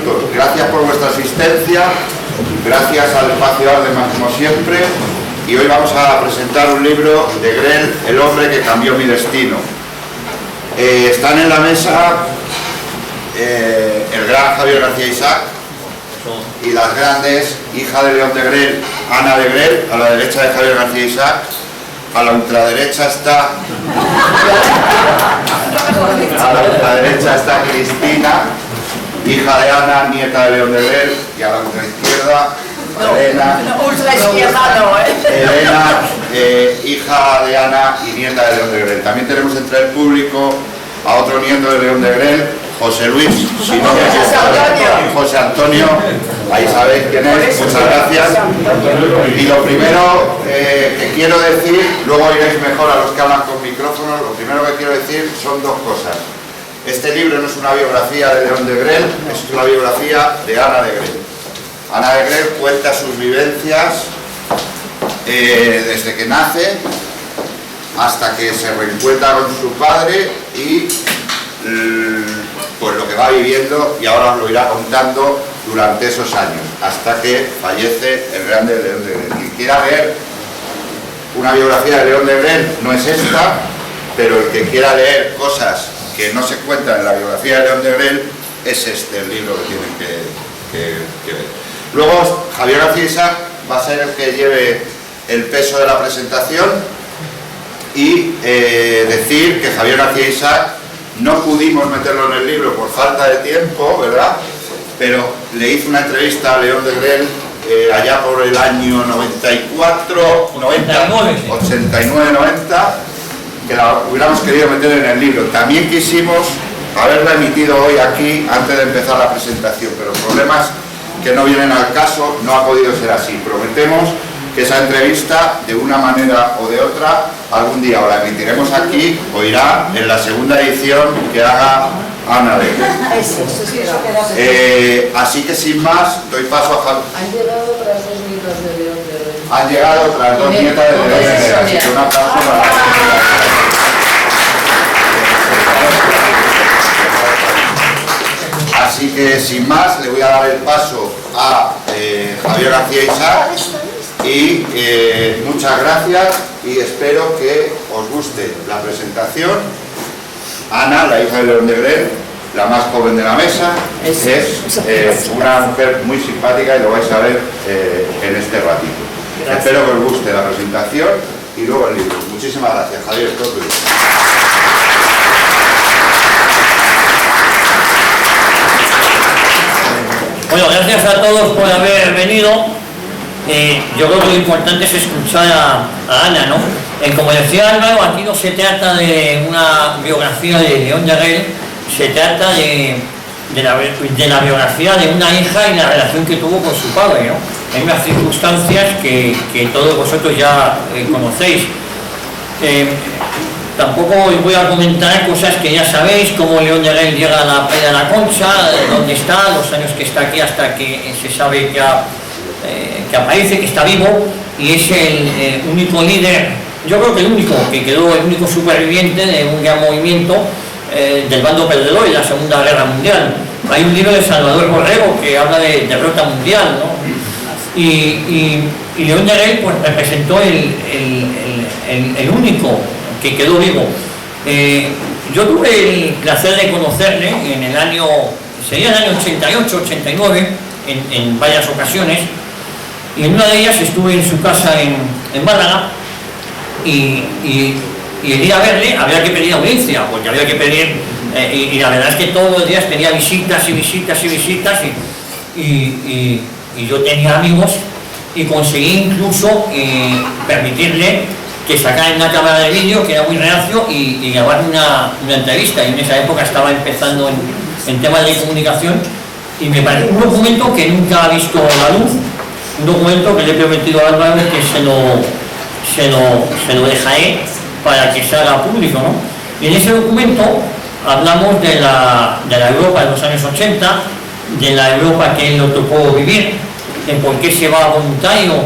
chicos, gracias por vuestra asistencia, gracias al espacio Ardeman como siempre, y hoy vamos a presentar un libro de Grell, El hombre que cambió mi destino. Están en la mesa el gran Javier García Isaac y las grandes, hija de León de Grell, Ana de Grell, a la derecha de Javier García Isaac. A la ultraderecha está Cristina, hija de Ana, nieta de León de Grell, y a la ultraizquierda Elena, hija de Ana y nieta de León de Grell. También tenemos entre el público a otro nieto de León de Grell, José Luis, si no me equivoco, José Antonio, ahí sabéis quién es, muchas gracias. Y lo primero que quiero decir, luego iréis mejor a los que hablan con micrófonos, lo primero que quiero decir son dos cosas. Este libro no es una biografía de León de Grell, es una biografía de Ana de Grell. Ana de Grell cuenta sus vivencias desde que nace hasta que se reencuentra con su padre y pues lo que va viviendo, y ahora os lo irá contando durante esos años, hasta que fallece el grande León de Grell. Quien quiera leer una biografía de León de Grell no es esta, pero el que quiera leer cosas que no se cuentan en la biografía de León de Grell es este el libro que tienen que ver. Luego Javier García Isaac va a ser el que lleve el peso de la presentación y decir que Javier García Isaac no pudimos meterlo en el libro por falta de tiempo, ¿verdad? Pero le hice una entrevista a León de Grell allá por el año 94, 89, 90, que la hubiéramos querido meter en el libro. También quisimos haberla emitido hoy aquí antes de empezar la presentación, pero problemas que no vienen al caso, no ha podido ser así. Prometemos que esa entrevista, de una manera o de otra, algún día o la emitiremos aquí o irá en la segunda edición que haga Ana de Grell. Así que sin más, doy paso a Javier. Han llegado otras dos nietas de León de Grell. Han llegado otras dos nietas de León de Grell, así que un aplauso para Así que sin más, le voy a dar el paso a Javier García Isaac. Y muchas gracias y espero que os guste la presentación. Ana, la hija de León de Grell, la más joven de la mesa, es una mujer muy simpática y lo vais a ver en este ratito. Gracias. Espero que os guste la presentación y luego el libro. Muchísimas gracias, Javier. Todo tuyo. Bueno, gracias a todos por haber venido. Yo creo que lo importante es escuchar a Ana, ¿no? Como decía Álvaro, aquí no se trata de una biografía de León de Grell, se trata de la biografía de una hija y la relación que tuvo con su padre, ¿no? En unas circunstancias que todos vosotros ya conocéis. Tampoco os voy a comentar cosas que ya sabéis, cómo León de Grell llega a la playa de la Concha, dónde está, los años que está aquí hasta que se sabe que aparece, que está vivo, y es el único líder, yo creo que el único superviviente de un gran movimiento del bando perdedor en la Segunda Guerra Mundial. Hay un libro de Salvador Borrego que habla de derrota mundial, ¿no? Y León de Grell pues representó el único que quedó vivo. Yo tuve el placer de conocerle en el año 88, 89, en varias ocasiones, y en una de ellas estuve en su casa en Málaga, y el ir a verle había que pedir audiencia, porque había que pedir, y la verdad es que todos los días tenía visitas y visitas y visitas, y yo tenía amigos, y conseguí incluso permitirle que sacara una cámara de vídeo, que era muy reacio, y grabar una entrevista, y en esa época estaba empezando en temas de comunicación, y me parece un documento que nunca ha visto la luz, un documento que le he prometido a Álvaro que se lo dejaré para que se haga público, ¿no? Y en ese documento hablamos de la Europa de los años 80, de la Europa que él le tocó vivir, de por qué se va voluntario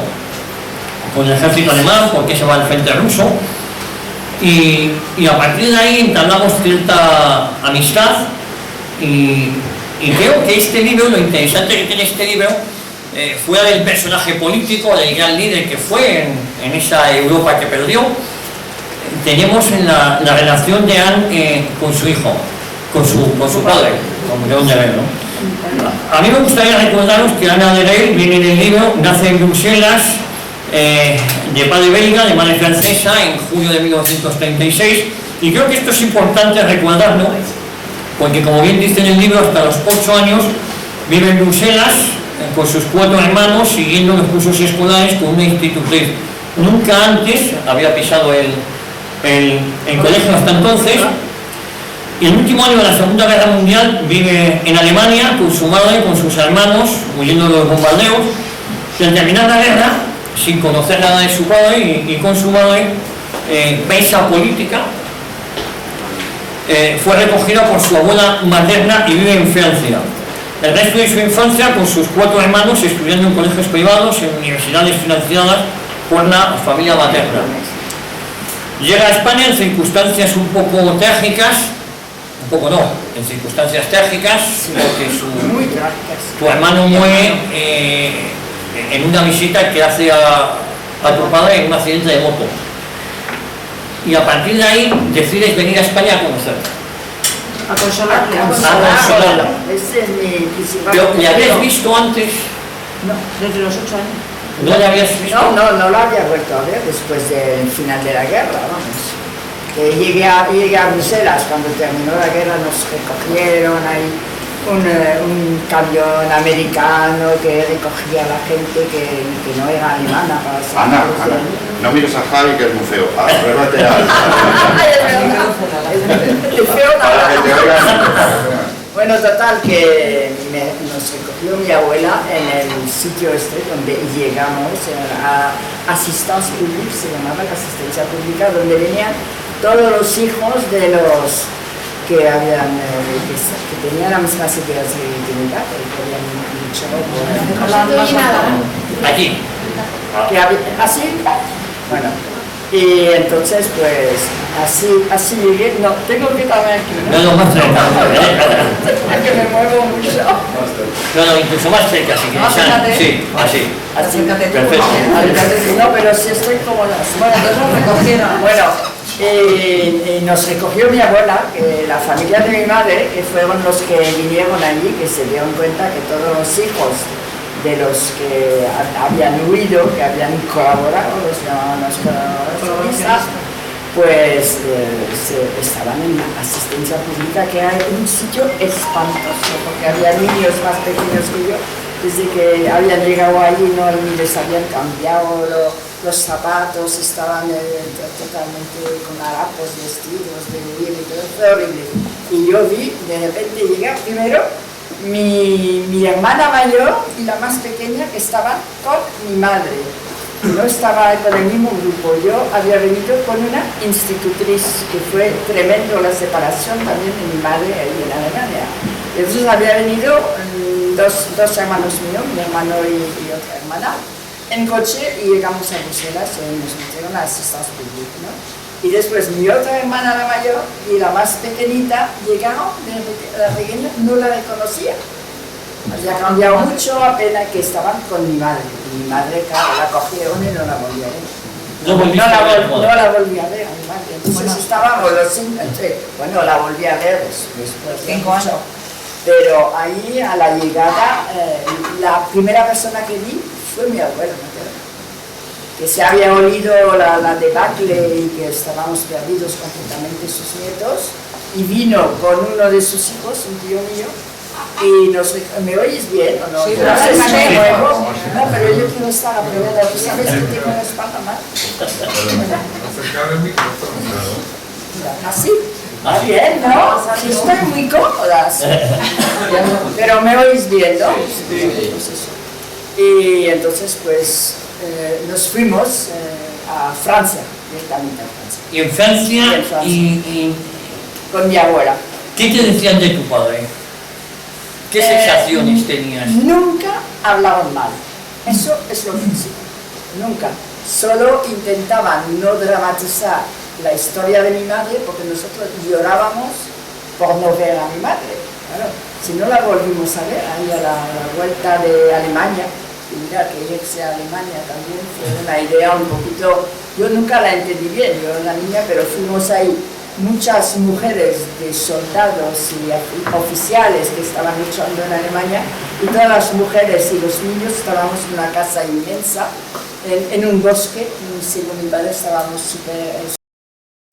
con el ejército alemán, por qué se va al frente ruso, y a partir de ahí entablamos cierta amistad, y Y creo que este libro, lo interesante que tiene este libro, fuera del personaje político, del gran líder que fue en esa Europa que perdió, tenemos en la relación de Anne con su hijo, con su padre, con León de Rey, ¿no? A mí me gustaría recordaros que Ana de Rey viene en el libro, nace en Bruselas, de padre belga, de madre francesa, en julio de 1936, y creo que esto es importante recordarlo, porque como bien dice en el libro, hasta los 8 años vive en Bruselas con sus 4 hermanos, siguiendo los cursos escolares con una institutriz. Nunca antes había pisado el colegio hasta entonces, y el último año de la Segunda Guerra Mundial vive en Alemania con su madre, con sus hermanos, huyendo de los bombardeos, y al terminar la guerra, sin conocer nada de su padre y con su madre, presa política, fue recogida por su abuela materna y vive en Francia. El resto de su infancia con sus 4 hermanos, estudiando en colegios privados, en universidades financiadas por la familia materna. Llega a España en circunstancias un poco trágicas, un poco no, en circunstancias trágicas, porque tu hermano muere en una visita que hace a tu padre en un accidente de moto. Y a partir de ahí decides venir a España a conocerlo. A consolarle. A consolarlo. Ese es mi principal. ¿Pero le habías visto antes? No, desde los 8 años. ¿No le habías visto? No lo había vuelto a ver después del final de la guerra, vamos. Que llegué a Bruselas, cuando terminó la guerra nos recogieron ahí un camión americano que recogía a la gente que no era alemana para ser. Ana, no mires a Javi que es muy feo. Arréglate a... Es feo, Para que te oigan. Bueno, total, que nos recogió mi abuela en el sitio este donde llegamos, a Assistance Publique, se llamaba la asistencia pública, donde venían todos los hijos de los que tenían la misma seguridad que mi padre, que habían luchado por... Aquí. ¿Así? Bueno, y entonces pues así llegué. No, tengo que estar aquí, ¿no? No, más cerca. Porque me muevo mucho. No, incluso más cerca, si quieres. Acércate. Sí, así. Acércate tú. Perfecto. No, pero si estoy como las... Bueno, entonces nos recogieron. Bueno, nos recogió mi abuela, la familia de mi madre, que fueron los que vinieron allí, que se dieron cuenta que todos los hijos de los que habían huido, que habían colaborado, los llamaban los colaboradores, pues estaban en la asistencia pública, que era un sitio espantoso, porque había niños más pequeños que yo, desde que habían llegado allí ni les habían cambiado los zapatos, estaban totalmente con harapos vestidos de huir y todo, fue horrible. Y yo vi de repente llegar primero mi hermana mayor y la más pequeña, que estaban con mi madre. No estaba con el mismo grupo. Yo había venido con una institutriz, que fue tremendo la separación también de mi madre ahí en Alemania. Entonces había venido dos hermanos míos, mi hermano y otra hermana, en coche, y llegamos a Bruselas y nos metieron a Assistance Publique, ¿no? Y después mi otra hermana, la mayor, y la más pequeñita, llegaron, la pequeña no la reconocía. Había cambiado mucho, apenas que estaban con mi madre. Y mi madre, claro, la cogieron y no la volví a ver. No la volví a ver a mi madre. Entonces estábamos los cinco, bueno, la volví a ver después de 5 años. Pero ahí, a la llegada, la primera persona que vi fue mi abuelo materno, que se había oído la debacle y que estábamos perdidos completamente sus nietos, y vino con uno de sus hijos, un tío mío, y ¿me oyes bien o no? Sí, No sé si me perfectamente. muevo. No, pero yo quiero estar a primera. ¿Tú sabes que tengo la espalda mal? Acercar el micrófono. Así. Bien, ¿no? Sí, estoy muy cómoda. Sí. Pero me oís bien, ¿no? Pues eso. Y entonces, pues, nos fuimos a Francia, directamente a Francia. Y en Francia, y Con mi abuela. ¿qué te decían de tu padre? ¿Qué sensaciones tenías? Nunca hablaban mal. Eso es lo principal. Nunca. Solo intentaban no dramatizar la historia de mi madre, porque nosotros llorábamos por no ver a mi madre. claro, si no la volvimos a ver, ahí a la vuelta de Alemania, y mira que irse a Alemania también fue una idea un poquito, yo nunca la entendí bien, yo era una niña, pero fuimos ahí muchas mujeres de soldados y oficiales que estaban luchando en Alemania, y todas las mujeres y los niños estábamos en una casa inmensa, en un bosque, y según mi padre estábamos súper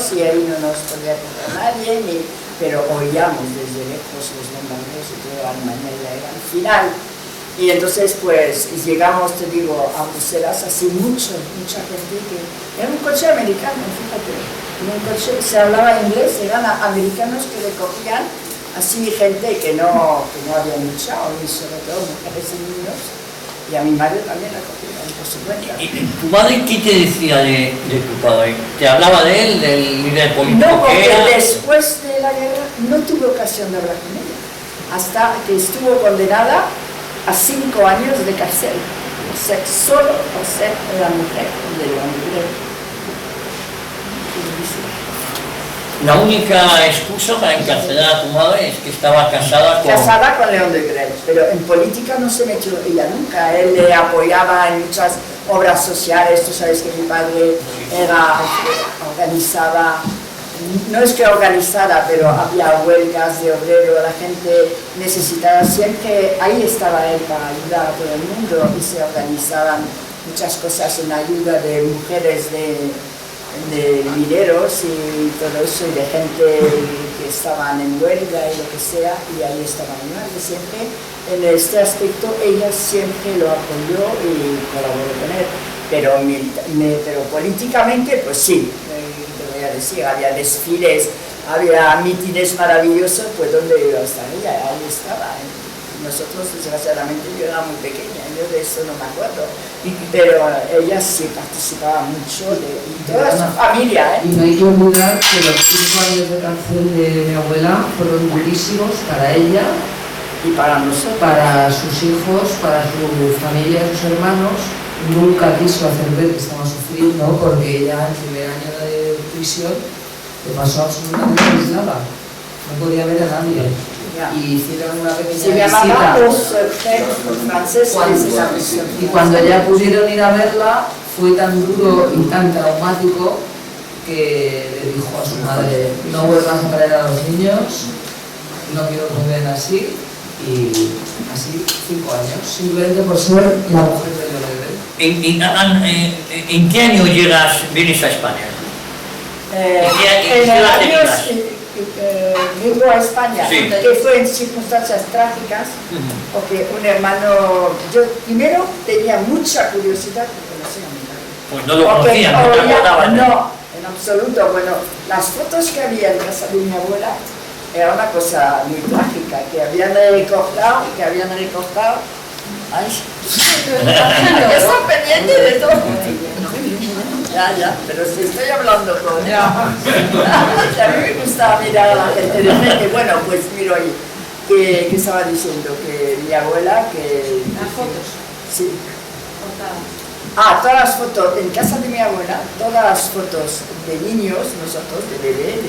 y ahí no nos podía tocar nadie, pero oíamos desde lejos los bombardeos y todo, Alemania ya era el final. Y entonces pues llegamos, te digo, a Bruselas, así mucha gente que... Era un coche americano, fíjate, en un coche se hablaba inglés, eran americanos que recogían así gente que no había luchado, y sobre todo mujeres y niños, y a mi madre también la cogieron por su cuenta. ¿Y tu madre qué te decía de tu padre? ¿Te hablaba de él, del líder político No, que porque era? después de la guerra no tuve ocasión de hablar con ella, hasta que estuvo condenada a 5 años de cárcel, solo por ser la mujer de León de Grey. La única excusa para encarcelar a tu madre es que estaba casada con León de Grey, pero en política no se metió ella nunca. Él le apoyaba en muchas obras sociales. Tú sabes que mi padre organizaba, no es que organizara, pero había huelgas de obrero, la gente necesitaba, siempre ahí estaba él para ayudar a todo el mundo, y se organizaban muchas cosas en ayuda de mujeres de mineros y todo eso, y de gente que estaban en huelga y lo que sea, y ahí estaba mi madre siempre. En este aspecto ella siempre lo apoyó y colaboró con él, pero políticamente pues sí, te voy a decir, había desfiles, había mítines maravillosos, pues ¿dónde iba a estar ella? Ahí estaba. Nosotros, desgraciadamente, yo era muy pequeña, yo de eso no me acuerdo, pero ella sí participaba mucho, y toda su familia, Y no hay que olvidar que los 5 años de cárcel de mi abuela fueron durísimos para ella, y para nosotros, para sus hijos, para su familia, sus hermanos. Nunca quiso hacer ver que estaba sufriendo, porque ella el primer año de prisión le pasó absolutamente aislada, no podía ver a nadie. Y hicieron una pequeña se visita. llamaba los franceses de esa prisión. Y cuando ya pudieron ir a verla, fue tan duro y tan traumático que le dijo a su madre: no vuelvas a traer a los niños, no quiero que me vean así. Y así 5 años, simplemente por ser la mujer de León de Grey. ¿En qué año vienes a España? En el año vengo a España, Sí. que fue en circunstancias trágicas, porque un hermano, yo primero tenía mucha curiosidad de conocer a mi madre. Pues no lo conocías, no te acordabas. No, en absoluto. Bueno, las fotos que había en casa de mi abuela era una cosa muy trágica, que habían recortado. Ay, está pendiente de todo. Ya, pero si estoy hablando con él. A mí me gusta mirar a la gente de frente. Bueno, pues miro ahí, que estaba diciendo que mi abuela, que... Las fotos. Sí. Cortadas. Todas las fotos, en casa de mi abuela, todas las fotos de niños, nosotros, de bebé,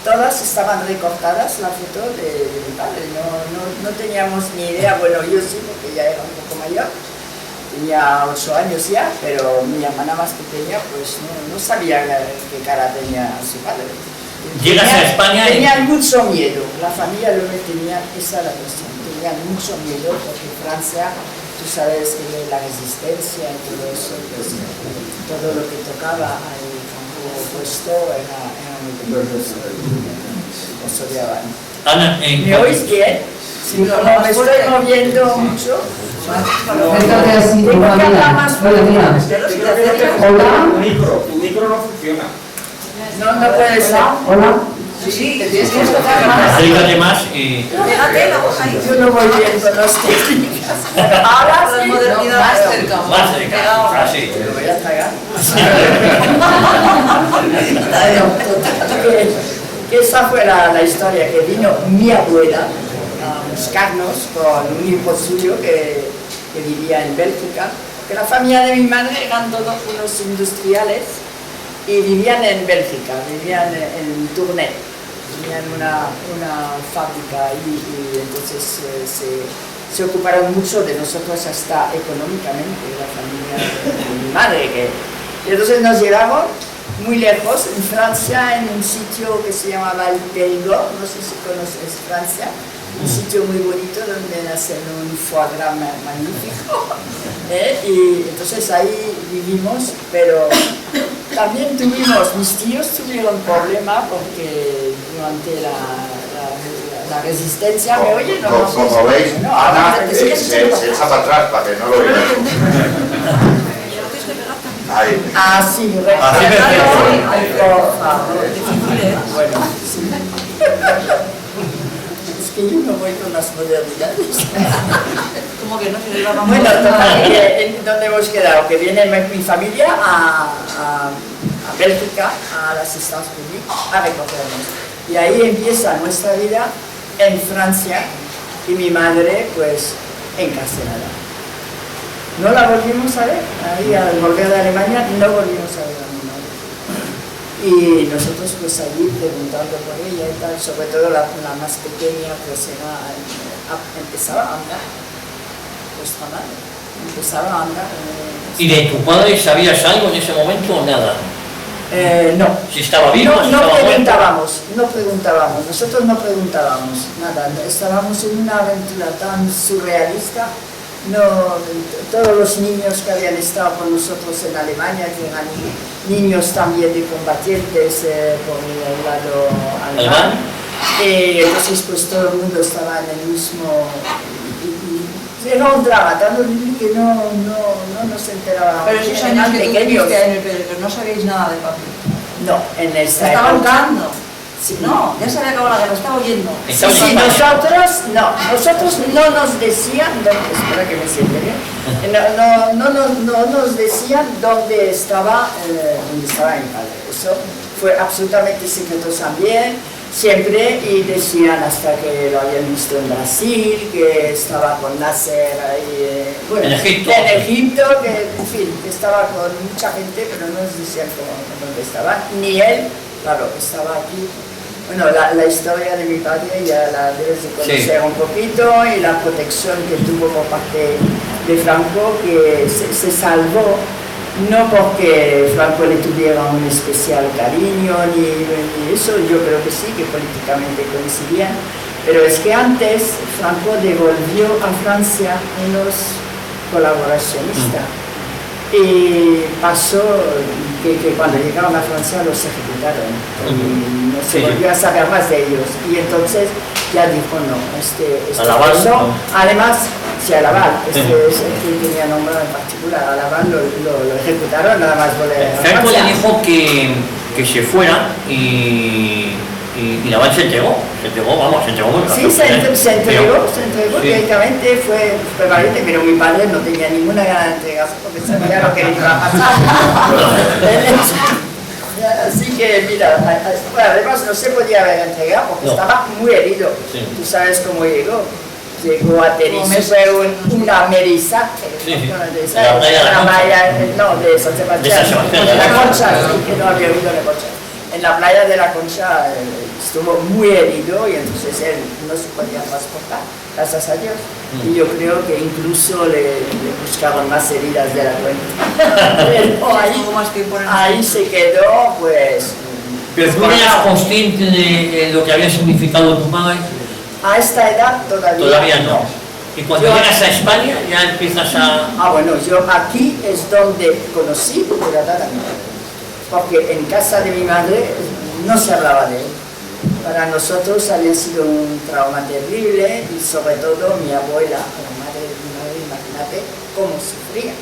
todas estaban recortadas, la foto de mi padre. No teníamos ni idea, bueno, yo sí, porque ya era un poco mayor, tenía 8 años ya, pero mi hermana más pequeña pues no sabía qué cara tenía su padre. Llegas a España y... Tenían mucho miedo, la familia lo que tenía, esa era la cuestión, tenían mucho miedo porque Francia, tú sabes que la resistencia y todo eso, pues todo lo que tocaba al campo opuesto era muy peligroso, los odiaban. Ana, ¿Me oís bien? Sí, como me estoy moviendo mucho. Acércate así, Tengo que hola, hablar mira. más Hola, mira. Hola. Tu micro no funciona. No puede ser. Hola. Sí, te tienes que tocar más. acércate más y... Pégate la voz ahí. Yo no voy bien con las técnicas. Ahora sí. Modernidad. Más cerca. Más cerca, así. Me voy a tragar. Que esa fue la historia, que vino mi abuela a buscarnos con un hijo suyo que vivía en Bélgica, que la familia de mi madre eran todos unos industriales y vivían en Bélgica, vivían en Tournai. tenían una fábrica ahí y entonces se ocuparon mucho de nosotros hasta económicamente, la familia de mi madre. Y entonces nos llevaron muy lejos, en Francia, en un sitio que se llamaba el Périgord, no sé si conoces Francia, un sitio muy bonito donde hacen un foie gras magnífico. Y entonces ahí vivimos, pero también mis tíos tuvieron problemas porque durante la resistencia, ¿me oyen? Como veis, no, Ana se echa para atrás para que no lo vean. Ahí. Ah, sí, Así me bueno, sí. Es que yo no voy con las modernidades. Como que no se le va a Bueno, total, ¿dónde hemos quedado? Que viene mi familia a Bélgica, a la asistencia pública, a recogernos. Y ahí empieza nuestra vida en Francia y mi madre, pues, encarcelada. No la volvimos a ver, ahí al volver de Alemania no volvimos a ver a mi madre. Y nosotros pues allí preguntando por ella y tal, sobre todo la más pequeña pues empezaba a andar, nuestra madre, empezaba a andar. ¿Y de tu padre sabías algo en ese momento o nada? No. ¿Si estaba vivo? No, si no estaba muerto? preguntábamos, nosotros no preguntábamos nada, estábamos en una aventura tan surrealista. No, todos los niños que habían estado con nosotros en Alemania, que eran niños también de combatientes por el lado alemán, entonces pues todo el mundo estaba en el mismo... Era un drama tan horrible que no nos enterábamos. Pero esos años que tú viviste en el Périgord, no sabéis nada de papi. No, en esta Estaba época... buscando. Sí. No, ya se había acabado la guerra, estaba oyendo. Sí, nosotros no nos decían, espera que me siente bien, no nos decían dónde estaba mi padre. Eso fue absolutamente secreto también, siempre, y decían hasta que lo habían visto en Brasil, que estaba con Nasser ahí, bueno, en Egipto, que en fin, que estaba con mucha gente, pero no nos decían dónde estaba, ni él, claro, estaba aquí. Bueno, la historia de mi padre ya la debes de conocer un poquito, y la protección que tuvo por parte de Franco, que se salvó, no porque Franco le tuviera un especial cariño ni eso, yo creo que sí, que políticamente coincidían, pero es que antes Franco devolvió a Francia unos colaboracionistas. Y pasó que cuando llegaron a Francia los ejecutaron y no se volvió a saber más de ellos, y entonces ya dijo no, Laval, además sí, a Laval, es que tenía nombrado en particular, a Laval lo ejecutaron nada más volver a Franco Francia. le dijo que se fuera y Laval se entregó bueno. Sí, se entregó directamente, fue valiente, pero mi padre no tenía ninguna gana de entregarse porque sabía lo que le iba a pasar. Así que, mira, además no se podía haber entregado porque estaba muy herido. Sí. Tú sabes cómo llegó. Llegó a Tenerife, fue una merizaje, de San Sebastián, de la Concha, que no había oído la Concha. En la playa de la Concha estuvo muy herido y entonces él no se podía transportar, gracias a Dios. Y yo creo que incluso le buscaron más heridas de la cuenta. Pero ahí se quedó, pues... ¿Pero tú eras consciente de lo que había significado tu madre? A esta edad todavía no. Y cuando llegas a España ya empiezas a... Ah, bueno, yo aquí es donde conocí de verdad a mi madre. Porque en casa de mi madre no se hablaba de él. Para nosotros había sido un trauma terrible, y sobre todo mi abuela, la madre de mi madre, imagínate cómo sufría,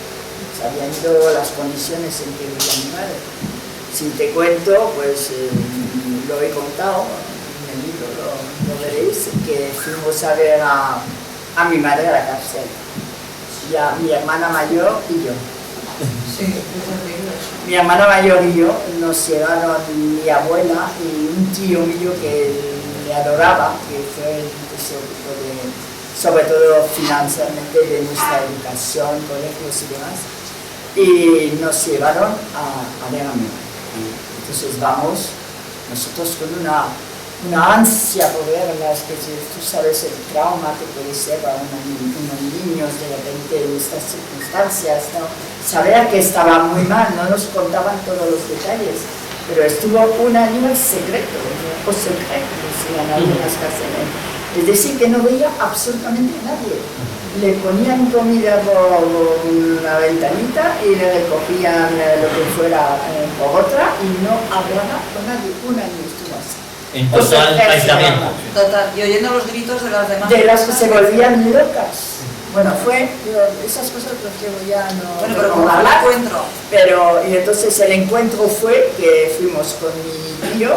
sabiendo las condiciones en que vivía mi madre. Si te cuento, pues lo he contado, en el libro lo veréis, que fuimos a ver a mi madre a la cárcel, ya mi hermana mayor y yo. Sí, mi hermana mayor y yo nos llevaron mi abuela y un tío mío que le adoraba, que fue el que se ocupó sobre todo financieramente de nuestra educación, colegios y demás, y nos llevaron a ver a mi madre. Entonces vamos nosotros con una una ansia por verlas, que tú sabes el trauma que puede ser para unos niños de repente en estas circunstancias, ¿no? Saber que estaba muy mal, no nos contaban todos los detalles, pero estuvo un año en secreto, o secreto, decían algunas cárceles. Es decir, que no veía absolutamente a nadie. Le ponían comida por una ventanita y le recogían lo que fuera por otra y no hablaba con nadie. Un año estuvo así. En total aislamiento. Total, y oyendo los gritos de las demás. De las que se volvían locas. Bueno, esas cosas prefiero ya no. Bueno, pero como el encuentro. Pero, y entonces el encuentro fue que fuimos con mi tío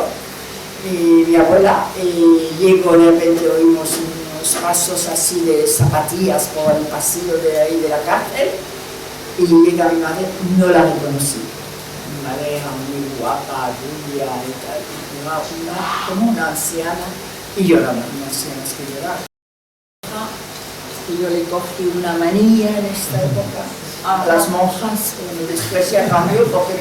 y mi abuela, y llegó de repente, oímos unos pasos así de zapatillas por el pasillo de ahí de la cárcel, y llega mi madre, no la reconocí. Mi madre era muy guapa, rubia y tal, como una anciana, y lloraba, una anciana que lloraba. Y yo le cogí una manía en esta época a las monjas, que después ya cambió porque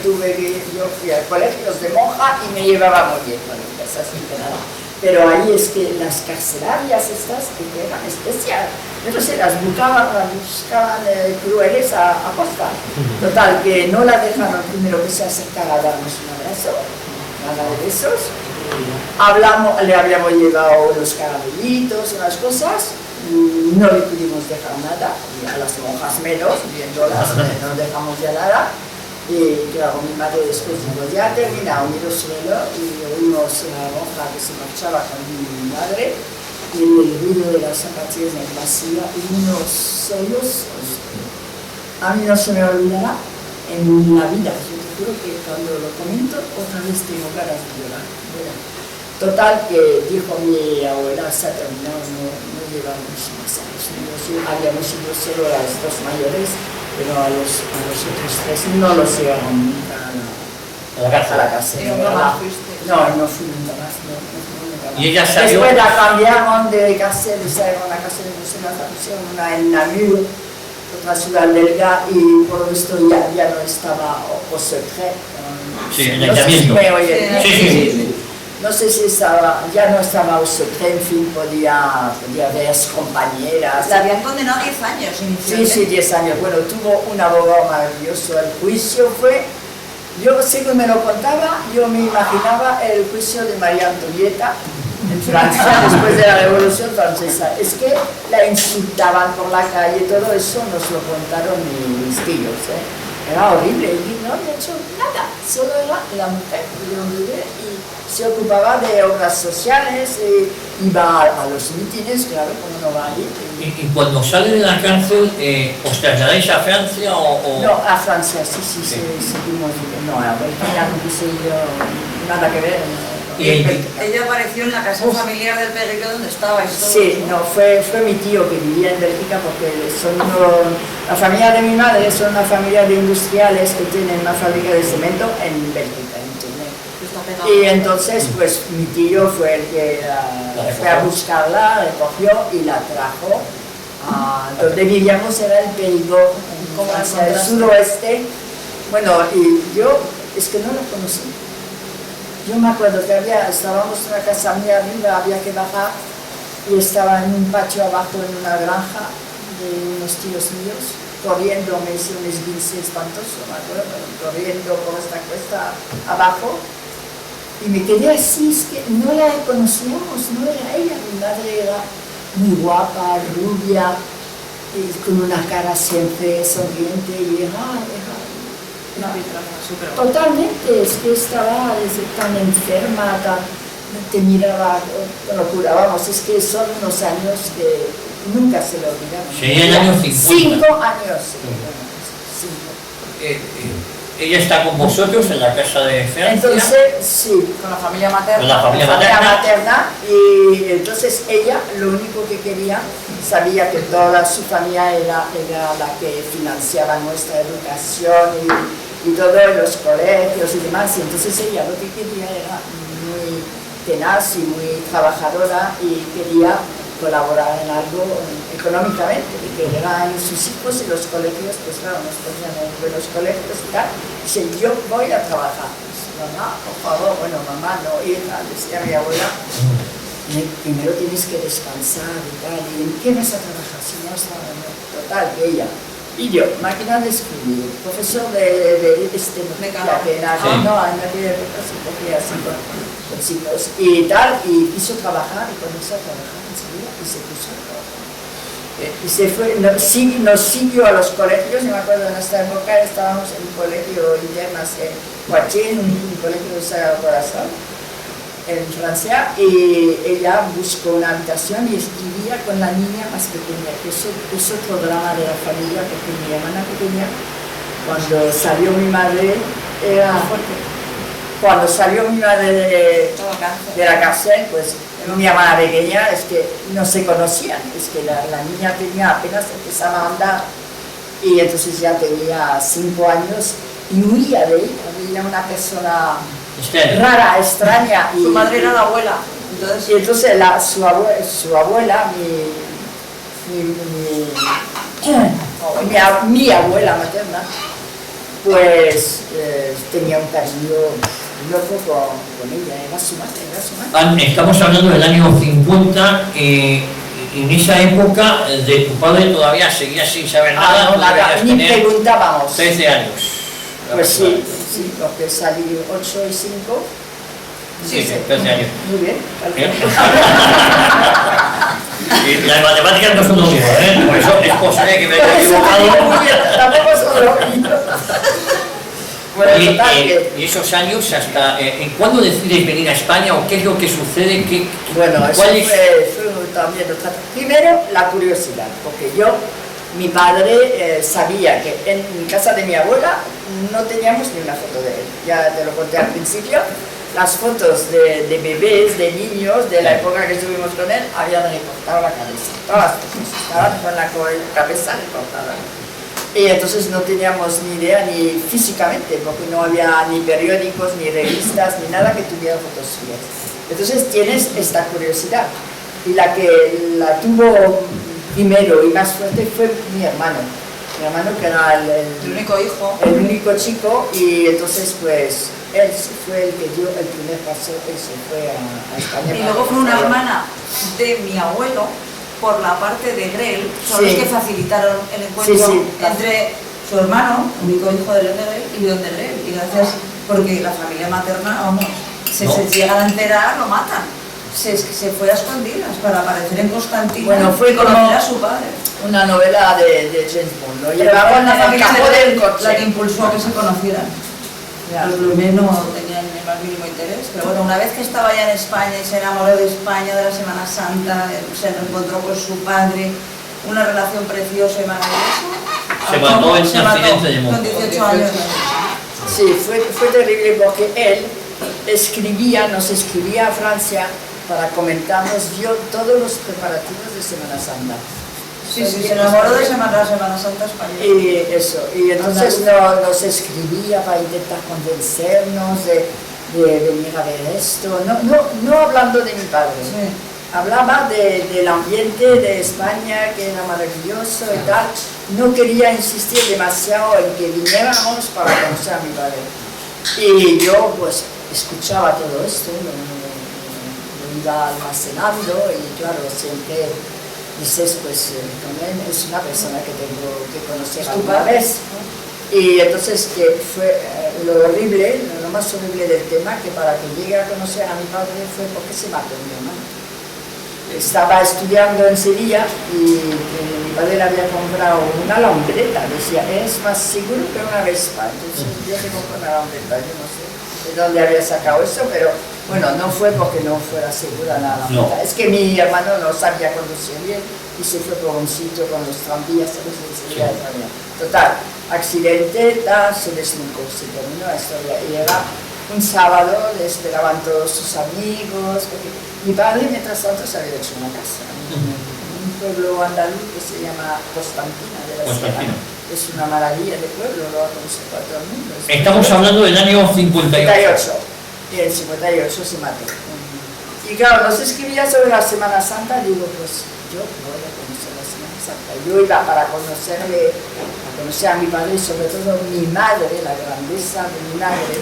yo fui a colegios de monja y me llevaba muy bien, bueno, cosas así que nada. Pero ahí es que las carcelarias estas que eran especiales, pero se las buscaban crueles a costa. Total, que no la dejaron primero que se acercara a darnos un abrazo, nada de besos. Le habíamos llevado los caramelitos, unas cosas. No le pudimos dejar nada, y a las monjas menos, viéndolas, no dejamos ya nada. Y claro, mi madre después dijo, ya ha terminado, miró suelo y oímos a la monja que se marchaba con mi madre, y el ruido de las zapatillas en el pasillo y unos sollozos. A mí no se me olvidará en la vida, yo te juro que cuando lo comento otra vez tengo ganas de llorar. Bueno, total, que dijo mi abuela, se ha terminado, no llevamos más a los niños. Habíamos ido solo a las dos mayores, pero a los otros tres no los llevaron nunca a la casa. No fui nunca más. No. Y ella salió. Después la cambiaron de cárcel, salieron a la cárcel de Bruselas, una en Namur, otra ciudad belga, y por lo visto ya no estaba au secret. Sí, en aislamiento. Sí. No sé si ya no estaba au secret, en fin, podía ver compañeras. La habían condenado 10 años inicialmente. Sí, 10 años. Bueno, tuvo un abogado maravilloso. El juicio fue, yo según me lo contaba, yo me imaginaba el juicio de María Antonieta en Francia después de la Revolución Francesa. Es que la insultaban por la calle, todo eso nos lo contaron mis tíos. Era horrible, y no había hecho nada, solo era la mujer y se ocupaba de obras sociales, iba a los mítines, claro, como no va a ir. ¿Y cuando sale de la cárcel, os trasladáis a Francia o...? No, a Francia, sí, seguimos. No, a Bélgica no quise ir, nada que ver. Ella apareció en la casa familiar del Perrique donde estabais todos. Sí, no, fue mi tío que vivía en Bélgica, porque la familia de mi madre son una familia de industriales que tienen una fábrica de cemento en Bélgica, en Tournai. Y entonces, pues mi tío fue el que fue a buscarla, recogió y la trajo a donde vivíamos, era el Périgord, hacia el suroeste. Bueno, y yo es que no la conocí. Yo me acuerdo que estábamos en una casa muy arriba, había que bajar, y estaba en un patio abajo en una granja de unos tíos míos, corriendo, me hice un esguince espantoso, me acuerdo, corriendo por esta cuesta abajo, y me quedé así, es que no la conocíamos, no era ella. Mi madre era muy guapa, rubia, y con una cara siempre sonriente, y era totalmente, es que estaba tan enferma, te miraba con locura, vamos, es que son unos años que nunca se lo olvidamos. Sí, en años 50. 5 años, sí. 5. Ella está con vosotros en la casa de Francia. Entonces, sí. Con la familia materna. Con la familia materna. Y entonces ella lo único que quería, sabía que toda su familia era la que financiaba nuestra educación y todos los colegios y demás, y entonces ella lo que quería era muy tenaz y muy trabajadora y quería colaborar en algo económicamente, y que eran sus hijos y los colegios, pues claro, nos ponían en buenos colegios y tal, dice, yo voy a trabajar. mamá, por favor, bueno, mamá, no, hija, decía mi abuela, primero tienes que descansar y tal, ¿y en qué vas a trabajar? Si no vas a... No, total, que ella. Y yo, máquina de escribir, profesor de estética, que era, no, en aquella época se cogía así con chicos, y tal, y quiso trabajar, y comenzó a trabajar enseguida, y se puso a trabajar. Y se fue, nos siguió a los colegios, y me acuerdo en esta época estábamos en un colegio internas en Poitiers, un colegio de Sagrado Corazón, en Francia, y ella buscó una habitación y escribía con la niña más pequeña, que es otro drama de la familia, porque mi hermana pequeña, cuando salió mi madre, era fuerte. Cuando salió mi madre de la cárcel, pues mi hermana pequeña es que no se conocían, es que la niña tenía apenas empezaba a andar y entonces ya tenía 5 años y huía de ella, era una persona rara, extraña. Su madre era la abuela. Y entonces su abuela, mi abuela materna, pues tenía un cariño loco con ella, era su madre. Estamos hablando del año 50, en esa época de tu padre todavía seguías sin saber nada, no, nada, ni preguntábamos. 13 años. Pues sí, porque salí 8 y 5. Sí, 13 años. Muy bien. Y las matemáticas no son lo mismo, por eso es posible que me haya equivocado. Muy bien, tampoco son lo mismo. Bueno, y esos años hasta... ¿cuándo decides venir a España o qué es lo que sucede? Bueno, eso fue también otra... Primero, la curiosidad, porque mi padre sabía que en mi casa de mi abuela no teníamos ni una foto de él. Ya te lo conté al principio. Las fotos de bebés, de niños, de la época que estuvimos con él, habían recortado la cabeza. Todas las fotos estaban con la cabeza recortada. Y entonces no teníamos ni idea, ni físicamente, porque no había ni periódicos, ni revistas, ni nada que tuviera fotos suyas. Entonces tienes esta curiosidad. Y la que la tuvo primero y más fuerte fue mi hermano. Mi hermano, que era el único hijo. El único chico, y entonces pues él fue el que dio el primer paso y se fue a España. Y luego fue una hermana de mi abuelo, por la parte de Grel, son los que facilitaron el encuentro entre su hermano, único hijo de León de Grel, y León de Grel. Y gracias, porque la familia materna, vamos, se llegan a enterar, lo matan. Se fue a escondidas para aparecer en Constantino. Bueno, fue como a su padre. Una novela de James Bond. Lo llevaba en la familia del coche. La que impulsó a que se conocieran. Los Lumet no tenían el más mínimo interés, pero bueno, una vez que estaba ya en España y se enamoró de España, de la Semana Santa, se reencontró con su padre, una relación preciosa y maravillosa. Se mató en un accidente de moto. Con 18 años. Sí, fue terrible porque él nos escribía a Francia para comentarnos, vio todos los preparativos de Semana Santa. Sí, se enamoró de la Semana Santa española. Y entonces nos escribía para intentar convencernos de venir a ver esto, no hablando de mi padre, hablaba del ambiente de España, que era maravilloso y tal, no quería insistir demasiado en que viniéramos para conocer a mi padre. Y yo pues escuchaba todo esto, lo iba almacenando y claro, siempre dices, pues también es una persona que tengo que conocer alguna vez. Y entonces que fue lo horrible, lo más horrible del tema, que para que llegue a conocer a mi padre fue porque se mató mi hermano. Estaba estudiando en Sevilla y mi padre le había comprado una lambreta, decía, es más seguro que una Vespa. Entonces yo le compré una lambreta, yo no sé de dónde había sacado eso, pero bueno, no fue porque no fuera segura la lambreta. No. Es que mi hermano no sabía conducir bien y se fue por un sitio con los tranvías, ¿sabes? En Sevilla de España. Total, accidente, se desnucó, se terminó la historia y era un sábado, le esperaban todos sus amigos, porque mi padre mientras tanto se había hecho una casa en un pueblo andaluz que se llama Constantina de la Sierra. Es una maravilla de pueblo, lo ha conservado todo el mundo. Estamos hablando del año 58. Y en 58 se mató. Y claro, nos escribía sobre la Semana Santa, digo, pues yo voy a conocer la Semana Santa. Yo iba para conocer a mi padre y sobre todo mi madre, la grandeza de mi madre.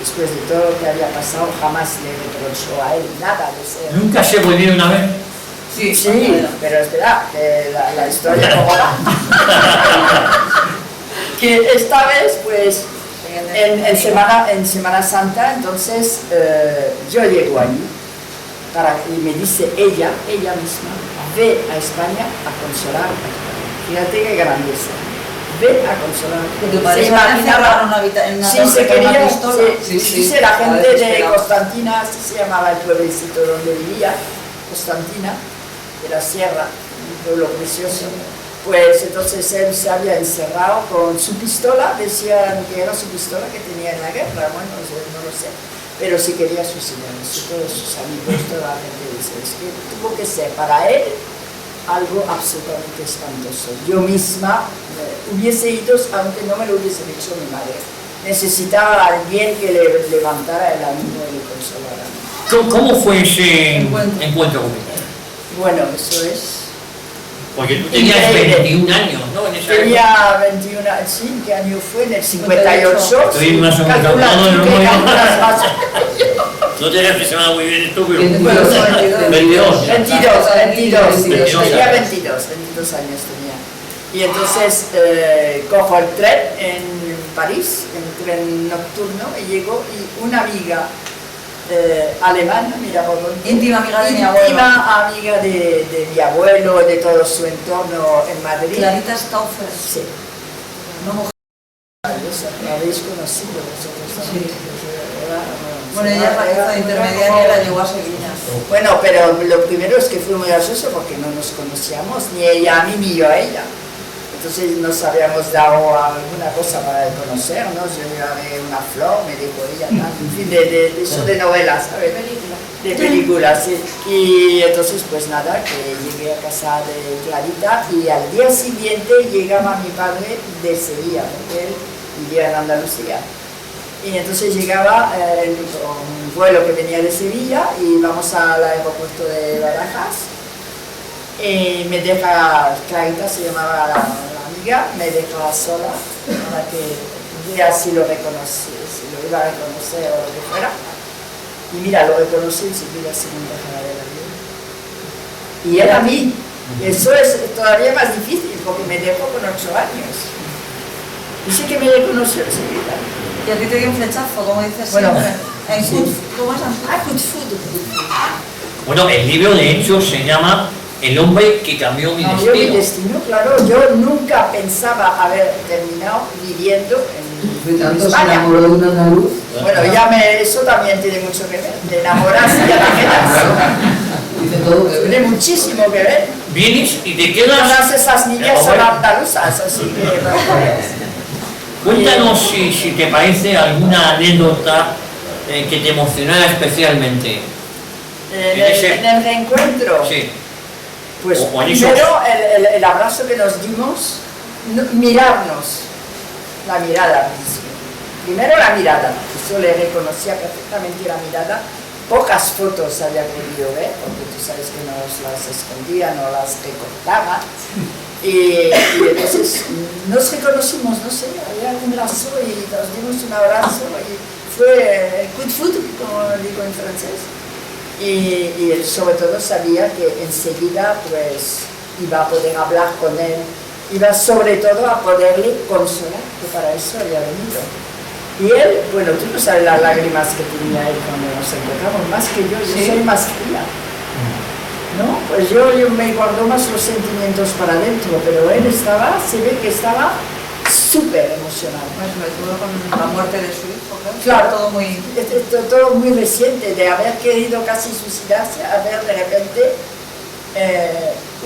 después de todo lo que había pasado, jamás le reprochó a él nada de ser. ¿Nunca se volvieron a ver? Sí, pero espera, que la historia como va. Que esta vez, pues, en Semana Santa, entonces yo llego allí y me dice ella misma, ve a España a consolar. Fíjate qué grandeza. Ve a consolar. Que tu padre se imaginaba en una sí, se quería, pistola. dice la gente de Constantina, así se llamaba el pueblecito donde vivía, Constantina, de la Sierra, un pueblo precioso. Pues entonces él se había encerrado con su pistola, decían que era su pistola que tenía en la guerra, bueno, no lo sé, pero sí quería suicidarse, todos sus amigos, toda la gente dice, es que tuvo que ser para él algo absolutamente espantoso. Yo misma hubiese ido, aunque no me lo hubiese dicho mi madre, necesitaba a alguien que le levantara el ánimo y le consolara. ¿Cómo fue ese encuentro con él? Bueno, eso es... Porque tú tenías 21 años, ¿no? En esa Tenía 21 años, sí, ¿qué año fue? En el 58. Estoy más o menos calculado de memoria. No tenías que se va muy bien esto, pero... 22. Tenía 22 años tenía. Y entonces cojo el tren en París, el tren nocturno, y llego y una amiga alemana, mira, íntima amiga de mi abuelo. Íntima amiga de mi abuelo, de todo su entorno en Madrid. Clarita Stauffer. Sí. Una mujer. ¿La habéis conocido vosotros también? Sí. Bueno, ella hizo de intermediaria y la llevó a Sevilla. Bueno, pero lo primero es que fue muy gracioso porque no nos conocíamos, ni ella a mí ni yo a ella. Entonces nos habíamos dado alguna cosa para conocernos, yo llevé una flor, me dijo ella, en fin, de eso de novelas, ¿sabes? De películas, sí. Y entonces pues nada, que llegué a casa de Clarita y al día siguiente llegaba mi padre de Sevilla, porque él vivía en Andalucía. Y entonces llegaba un vuelo que venía de Sevilla y íbamos al aeropuerto de Barajas. Y me deja, Clarita se llamaba la amiga, me deja sola para que vea si lo reconocí, si lo iba a reconocer o lo que fuera. Y mira, lo reconocí y enseguida se me dejaba de la vida. Y él a mí. Eso es todavía más difícil porque me dejó con 8 años. Dice que me reconoció enseguida. Y a ti te dio un flechazo, como dices bueno, siempre. sí. ¿Cómo es? Good food. Bueno, el libro de hecho se llama El hombre que cambió mi destino. Cambió mi destino, claro. Yo nunca pensaba haber terminado viviendo en España. Se enamoró de un andaluz. Bueno, eso también tiene mucho que ver. De enamorarse y a la Dice todo que ver. tiene muchísimo que ver. Vienes y te quedas... Todas esas niñas son andaluzas, así que... Cuéntanos si te parece alguna anécdota que te emocionara especialmente. En el reencuentro, Sí. pues O en primero el abrazo que nos dimos, mirarnos, la mirada. Primero la mirada, eso le reconocía perfectamente la mirada. Pocas fotos había podido ver, porque tú sabes que nos las escondían o las recortaban. Y entonces nos reconocimos, no sé, había un lazo y nos dimos un abrazo y fue good food, como digo en francés. Y él sobre todo sabía que enseguida pues iba a poder hablar con él, iba sobre todo a poderle consolar, que para eso había venido. Y él, bueno, tú no sabes las lágrimas que tenía él cuando nos encontramos, más que yo soy más fría. ¿No? Pues yo me guardo más los sentimientos para adentro, pero él se ve que estaba súper emocionado. Sobre todo con la muerte de su hijo, claro. Todo muy reciente, de haber querido casi suicidarse, a ver de repente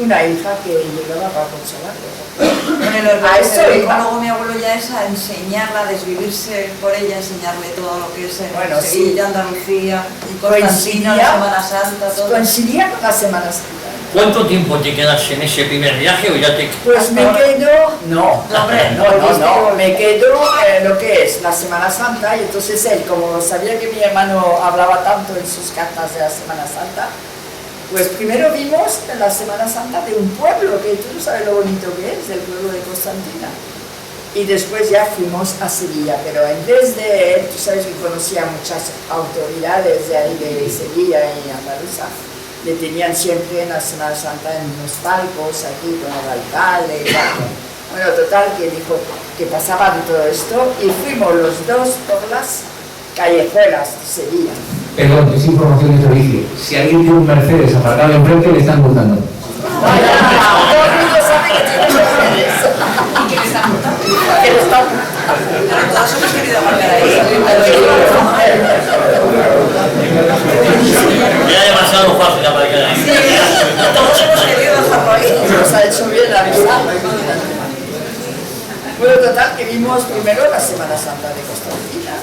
una hija que llegaba para consolarlo. Bueno, a eso luego mi abuelo ya es a enseñarla, a desvivirse por ella, enseñarle todo lo que es Sevilla, Andalucía, y Constantina, la Semana Santa, todo. Coincidía con la Semana Santa. ¿Cuánto tiempo te quedas en ese primer viaje o ya te...? Pues me quedo... No, me quedo lo que es la Semana Santa, y entonces él, como sabía que mi hermano hablaba tanto en sus cartas de la Semana Santa, pues primero vimos en la Semana Santa de un pueblo, que tú no sabes lo bonito que es, del pueblo de Constantina. Y después ya fuimos a Sevilla, pero en vez de él, tú sabes que conocía muchas autoridades de ahí de Sevilla y Andalucía, le tenían siempre en la Semana Santa en unos palcos aquí con el alcalde y tal. Bueno, total, que dijo que pasaba de todo esto y fuimos los dos por las callejuelas de Sevilla. Perdón, es información de servicio. Si alguien tiene un Mercedes aparcado enfrente, le están multando. Vaya, todo el mundo sabe que tiene Mercedes. ¿Y que le están montando? Que lo está montando. Pero todos hemos querido aparcar ahí. Era demasiado fácil aparcar ahí. Todos hemos querido dejarlo ahí. Nos ha hecho bien la vida. Bueno, total, que vimos primero la Semana Santa de Constantina.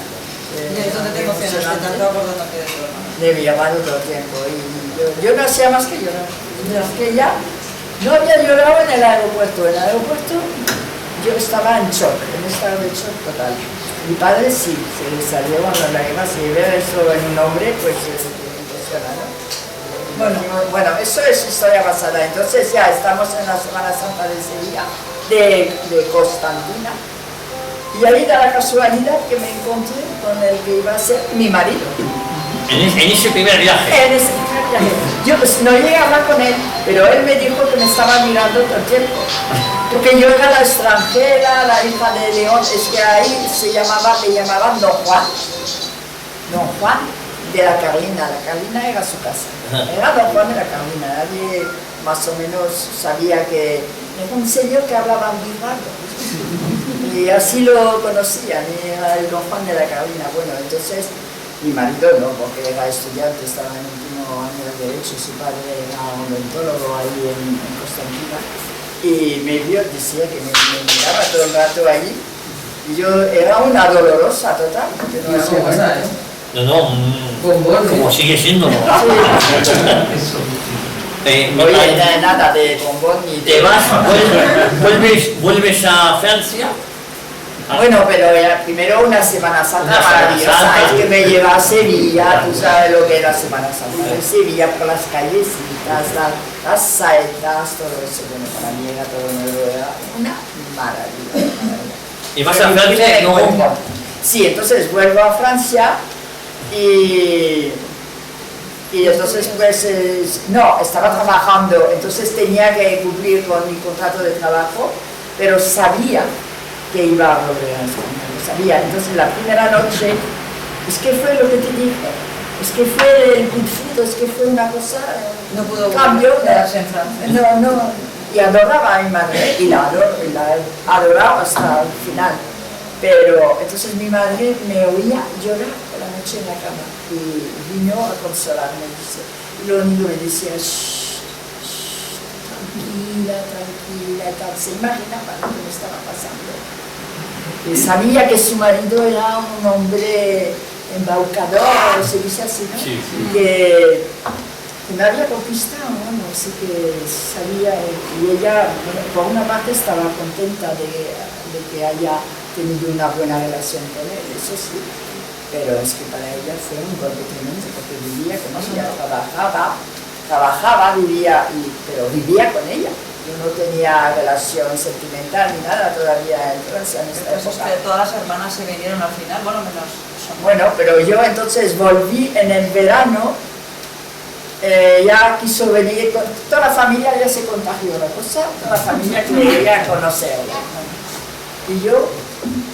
¿Dónde te emocionaste tanto acordándote de tu hermano? De mi hermano todo el tiempo. Y yo no hacía más que llorar. Que ya no había llorado en el aeropuerto. En el aeropuerto yo estaba en shock, en estado de shock total. Mi padre sí, se le salió cuando la lágrimas. Si ve eso en un hombre, pues impresiona, ¿no? Bueno, eso es historia pasada. Entonces ya estamos en la Semana Santa de Sevilla, de Constantina. Y ahí da la casualidad que me encontré con el que iba a ser mi marido. En ese primer viaje. En ese primer viaje. Yo pues, no llegué a hablar con él, pero él me dijo que me estaba mirando todo el tiempo. Porque yo era la extranjera, la hija de León, es que ahí le llamaban Don Juan. Don Juan de la Carlina era su casa. Era Don Juan de la Carlina, nadie más o menos sabía que era un señor que hablaba muy raro. Y así lo conocían, era el Don Juan de la Carlina. Bueno, entonces mi marido no, porque era estudiante, estaba en el último año de Derecho, su padre era un odontólogo ahí en Constantina. Y me vio, decía que me miraba todo el rato allí. Y yo era una dolorosa total. Porque no hacía nada. No, como sigue siendo. Oye, nada de bombón ni de... Te vas, vuelves a Francia. Bueno, pero era primero una Semana Santa maravillosa, es que me lleva a Sevilla, tú sabes lo que era Semana Santa de Sevilla, por las callecitas, las saetas, todo eso, bueno, para mí era todo nuevo, era una maravilla. ¿Y vas a Francia? No. Sí, entonces vuelvo a Francia y entonces pues, no, estaba trabajando, entonces tenía que cumplir con mi contrato de trabajo, pero sabía que iba a volver a España, lo sabía. Entonces la primera noche, es que fue lo que te dije, es que fue el conflicto, es que fue una cosa, No pudo cambio, quedarse en Francia. no, y adoraba a mi madre, y la adoraba hasta el final. Pero entonces mi madre me oía llorar por la noche en la cama y vino a consolarme, dice, y lo único me decía, shh, tranquila, tal. Se imaginaba lo que me estaba pasando. Y sabía que su marido era un hombre embaucador, se dice así, ¿no? Sí. Que me había conquistado, ¿no? Así que sabía, y ella, bueno, por una parte estaba contenta de que haya tenido una buena relación con él, eso sí, pero es que para ella fue un golpe tremendo, porque vivía con ella, trabajaba, vivía, pero vivía con ella. Yo no tenía relación sentimental ni nada todavía en Francia en esta Entonces época. que todas las hermanas se vinieron al final, bueno, menos son. Bueno, pero yo entonces volví en el verano, ya quiso venir, toda la familia ya se contagió la cosa, toda la familia quería conocerla. Y yo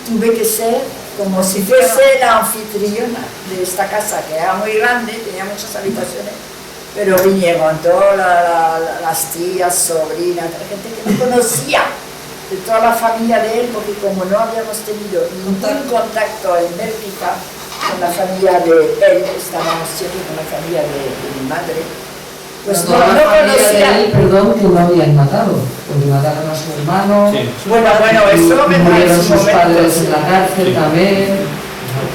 tuve que ser como si fuese la anfitriona de esta casa, que era muy grande, tenía muchas habitaciones, pero vinieron todas las tías, sobrinas, gente que no conocía, de toda la familia de él, porque como no habíamos tenido ningún contacto en Bélgica con la familia de él, estábamos siempre con la familia de mi madre, pues no conocía. Perdón, que lo habían matado, porque mataron a su hermano. Sí. Bueno, eso me murieron parece sus padres en la cárcel también.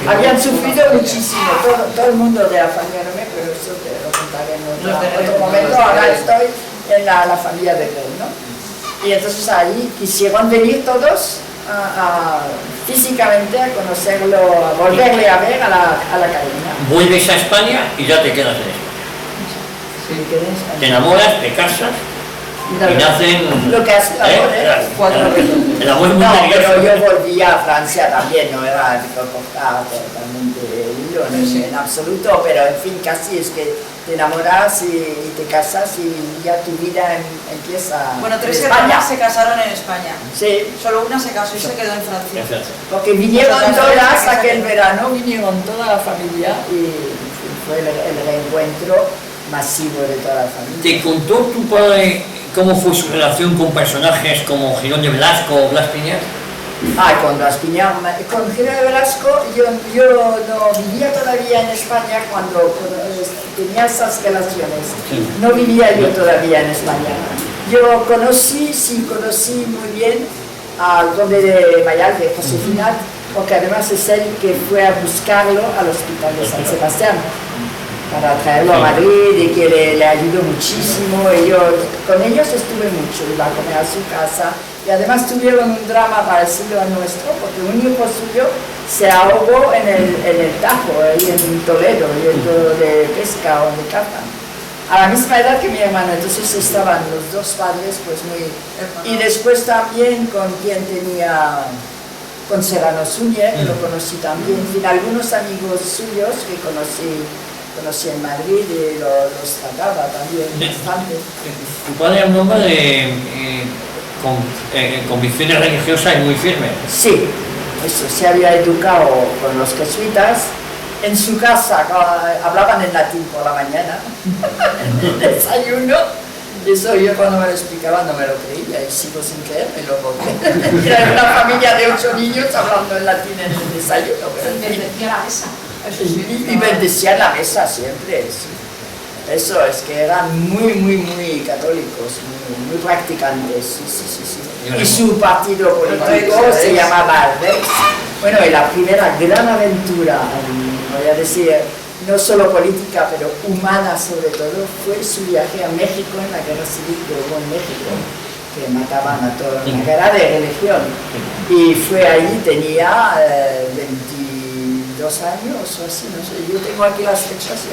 Habían sufrido muchísimo, todo el mundo de la familia, pero eso te lo contaré en otro momento. Ahora estoy en la familia de Grey, ¿no? Y entonces ahí quisieron venir todos físicamente a conocerlo, a volverle a ver a la Carolina. Vuelves a España y ya te quedas en España. Te enamoras, te casas y nacen... Lo que ha sido amor, El amor es muy no, nervioso. pero yo volví a Francia también, no era totalmente hilo, no sé, en absoluto, pero en fin, casi es que te enamoras y te casas y ya tu vida empieza Bueno, en 3 España. hermanas se casaron en España. Sí, Solo una se casó y se quedó en Francia. porque vinieron Nosotras todas también, aquel verano, vinieron toda la familia y fue el reencuentro masivo de toda la familia. ¿Te contó tu padre cómo fue su relación con personajes como Girón de Velasco o Blas Piñar? Con Blas Piñar, con Girón de Velasco, yo no vivía todavía en España cuando tenía esas relaciones. No vivía yo todavía en España. Yo conocí muy bien al conde de Vallalde, José Finat, porque además es él que fue a buscarlo al hospital de San Sebastián para traerlo a Madrid y que le ayudó muchísimo. Y con ellos estuve mucho, iba a comer a su casa. Y además tuvieron un drama parecido al nuestro, porque un hijo suyo se ahogó en el Tajo, ahí en Toledo, yendo de pesca o de caza. A la misma edad que mi hermano, entonces estaban los dos padres pues muy... Y después también con quien tenía, con Serrano Suñer, que lo conocí también, en fin, algunos amigos suyos que conocí en Madrid y los trataba también bastante. Tu padre es un hombre de convicciones religiosas y muy firmes. Sí, eso, se había educado con los jesuitas. En su casa hablaban en latín por la mañana, en el desayuno. Eso yo cuando me lo explicaba no me lo creía y sigo sin creérmelo porque era una familia de 8 niños hablando en latín en el desayuno. Bendecía la mesa. Y bendecían la mesa siempre. Sí. Eso es que eran muy católicos, muy practicantes. Sí. Y su partido político se llamaba Arbex. Bueno, y la primera gran aventura, voy a decir, no solo política, pero humana sobre todo, fue su viaje a México en la guerra civil que hubo en México, que mataban a todos, una guerra de religión. Y fue allí, tenía 22 años o así, no sé, yo tengo aquí las fechas,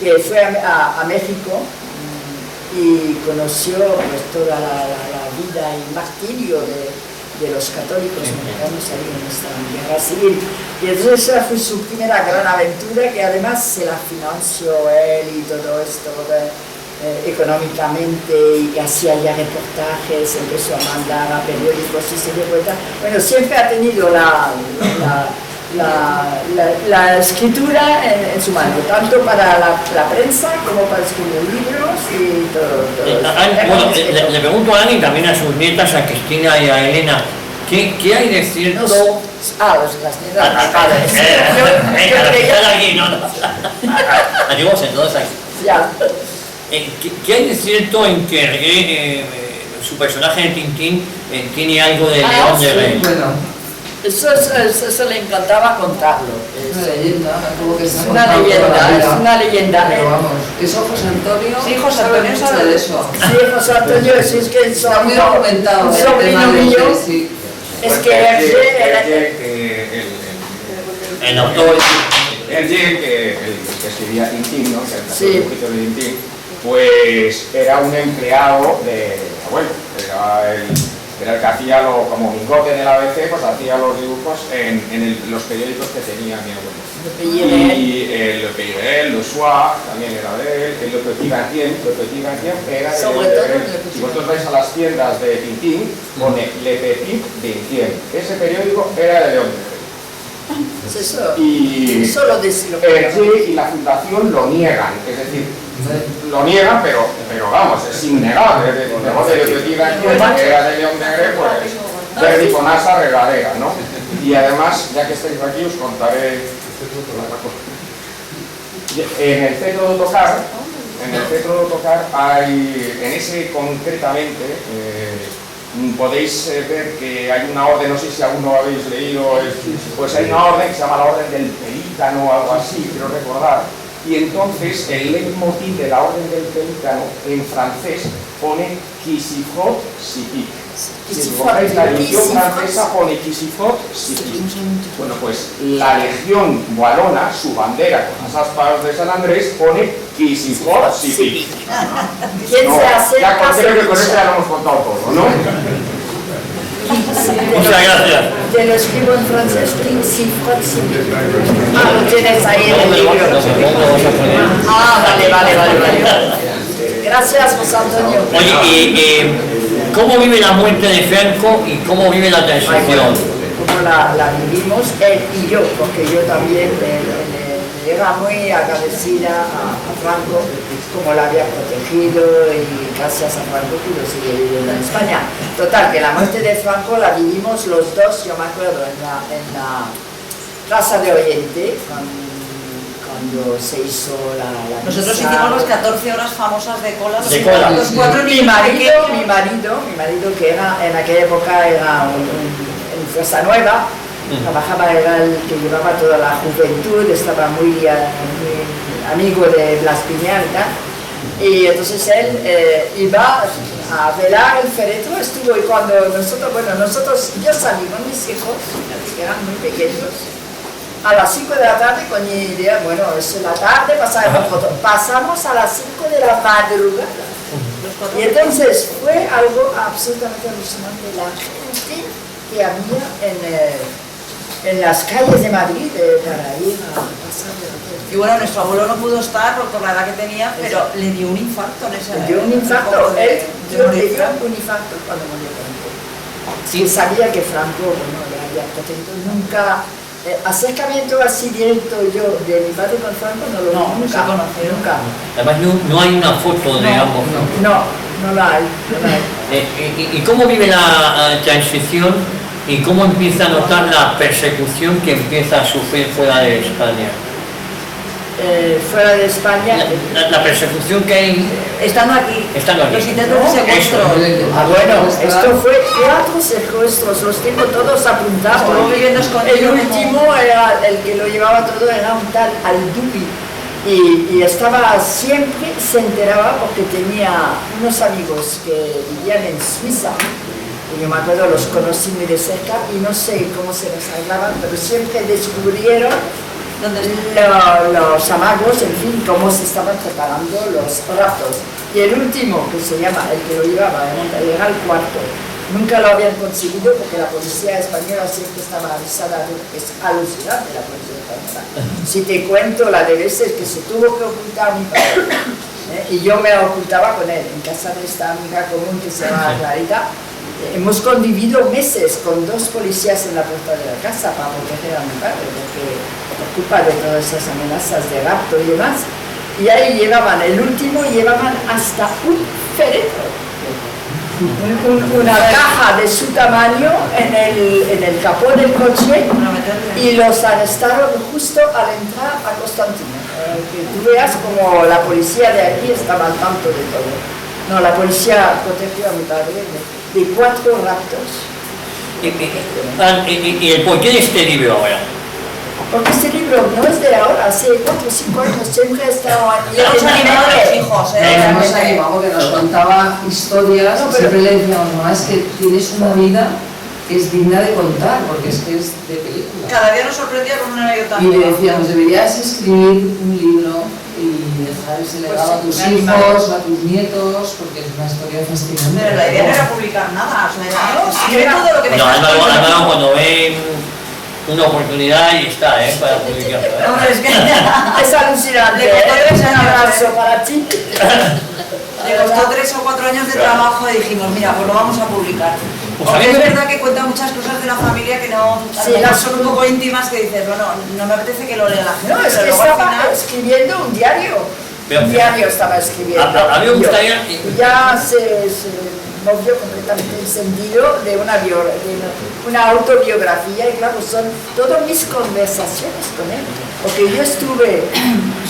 que fue a México y conoció pues toda la vida y martirio de los católicos mexicanos ahí en esta guerra civil. Y entonces esa fue su primera gran aventura, que además se la financió él y todo esto económicamente, y hacía ya reportajes, empezó a mandar a periódicos y se dio cuenta. Bueno, siempre ha tenido la escritura en su mano, tanto para la prensa como para escribir libros y todo. Bueno, le pregunto a Ani y también a sus nietas, a Cristina y a Elena, ¿qué hay de cierto? Las nietas. Yo creía aquí, no. Adiós, entonces aquí. Ya. ¿Qué hay de cierto en que su personaje de Tintín tiene algo de León de Rey? Bueno, Eso le encantaba contarlo. es una leyenda, como que Es se ha una contado toda la leyenda, vida. es una leyenda. Pero vamos, eso José Antonio. Sí, José sabe Antonio mucho sabe de de eso. Sí, José Antonio, sí, es que Está muy documentado. un el sobrino tema de mío, usted, sí. es que El autor. Hergé, que escribía Tintín, ¿no? Que el Sí. dibujito de Tintín, pues era un empleado de abuelo, era el que hacía como Mingote del ABC, pues hacía los dibujos en los periódicos que tenía mi abuelo. Y Le Peyret, Le Soir también era de él, el Le Petit Gantien era de Sobre todo él. Le Petit Si vosotros vais a las tiendas de Tintín, pone Le Petit Gantien. Ese periódico era de León de Rey. eso, Y eso lo decía. Hergé y la fundación lo niegan, es decir, lo niegan, pero vamos, es innegable. El negocio de Le Petit Gantien, que era de León de Rey, pues Verdi con asa regadera, ¿no? Y además, ya que estáis aquí, os contaré. En el Cetro de Tocar hay, en ese concretamente, podéis ver que hay una orden, no sé si alguno lo habéis leído, pues hay una orden que se llama la Orden del Pelícano o algo así, quiero recordar. Y entonces el leitmotiv de la Orden del Pelícano en francés pone Qui s'y frotte s'y pique. Si dibujáis la edición francesa pone Quisifot, bueno, pues la legión wallona, su bandera con las aspas de San Andrés, pone Quisifot, Sipi. ¿Quién se acerca? Ya creo que con eso ya lo hemos contado todo, ¿no? Muchas gracias. Te lo escribo en francés, Quisifot, Sipi. Ah, lo tienes ahí en el ¿Dónde libro. lo vas a poner? Ah, vale. Gracias, José Antonio. Oye, y ¿cómo vive la muerte de Franco y cómo vive la transición? Como la vivimos, él y yo, porque yo también era muy agradecida a Franco, como la había protegido y gracias a Franco pudo seguir viviendo en España. Total, que la muerte de Franco la vivimos los dos, yo me acuerdo, en la Plaza de Oriente, cuando se hizo la Nosotros misa. hicimos las 14 horas famosas de cola. De cola. Los 4 Mi niños marido, pequeños. que era en aquella época era en Fuerza Nueva, trabajaba, era el que llevaba toda la juventud, estaba muy amigo de Blas Piñar y tal. Y entonces él iba a velar el féretro, estuvo, y cuando nosotros, yo salí con mis hijos, que eran muy pequeños, a las 5 de la tarde con mi idea, bueno, es la tarde, pasamos a las 5 de la madrugada. Y entonces fue algo absolutamente alucinante, la gente que había en las calles de Madrid para ir a pasar de la tarde. Y bueno, nuestro abuelo no pudo estar por la edad que tenía, pero le dio un infarto en esa. Le dio un infarto, le dio un infarto cuando murió Franco. Sí, sabía que Franco, bueno, le había protegido, nunca. Acercamiento así directo yo de mi padre con Franco no lo vi nunca. Nunca. Además no hay una foto de ambos. No la hay. ¿Y cómo vive la transición y cómo empieza a notar la persecución que empieza a sufrir fuera de España? Fuera de España. La persecución que hay estando aquí. Los intentos de secuestro. Bueno, esto fue 4 secuestros, los tengo todos apuntados. Estuvo viviendo escondido. El último era el que lo llevaba todo, era un tal Aldupi. Y estaba siempre, se enteraba porque tenía unos amigos que vivían en Suiza. Y yo me acuerdo, los conocí muy de cerca y no sé cómo se los arreglaban, pero siempre descubrieron los amagos, en fin, cómo se estaban preparando los raptos. Y el último, que se llama, el que lo llevaba, era el cuarto. Nunca lo habían conseguido porque la policía española siempre estaba avisada, es alucinante la policía española. Si te cuento la de veces que se tuvo que ocultar mi padre, y yo me ocultaba con él, en casa de esta amiga común que se llama Clarita. Hemos convivido meses con 2 policías en la puerta de la casa para proteger a mi padre, porque por culpa de todas esas amenazas de rapto y demás. Y ahí llevaban, el último llevaban hasta un féretro, una caja de su tamaño en el capó del coche, y los arrestaron justo al entrar a Constantino. Que tú veas como la policía de aquí estaba al tanto de todo. No, la policía protegió a mi padre de 4 raptos. ¿Y el porqué de este libro ahora? Porque este libro no es de ahora, hace 4 o 5 años, siempre he estado aquí. Hemos animado a los hijos, Hemos animado porque nos contaba historias, No, pero- siempre le decíamos, mamá, es que tienes una vida que es digna de contar, porque es que es de película. Cada día nos sorprendía con una anécdota. Y le decíamos, deberías escribir un libro y dejar ese legado a tus hijos, a tus nietos, porque es una historia fascinante. Pero la idea no era publicar nada, o sea, era todo lo que me No, estás Álvaro, contando. cuando ven una oportunidad y está, para publicarlo. Hombre, es que Es alucinante. Le costó 3 Un años, abrazo para ti. le costó 3 o 4 años de trabajo y dijimos, mira, pues lo vamos a publicar. Pues Porque a mí es me- verdad que cuenta muchas cosas de la familia que no, a Sí, lo mejor las- son un poco íntimas, que dices, bueno, no me apetece que lo lea la gente, No, es pero que luego al estaba final... escribiendo un diario. Pero- Un diario estaba escribiendo. A mí me gustaría... Y ya se movió completamente el sentido de una autobiografía, y claro, son todas mis conversaciones con él. Porque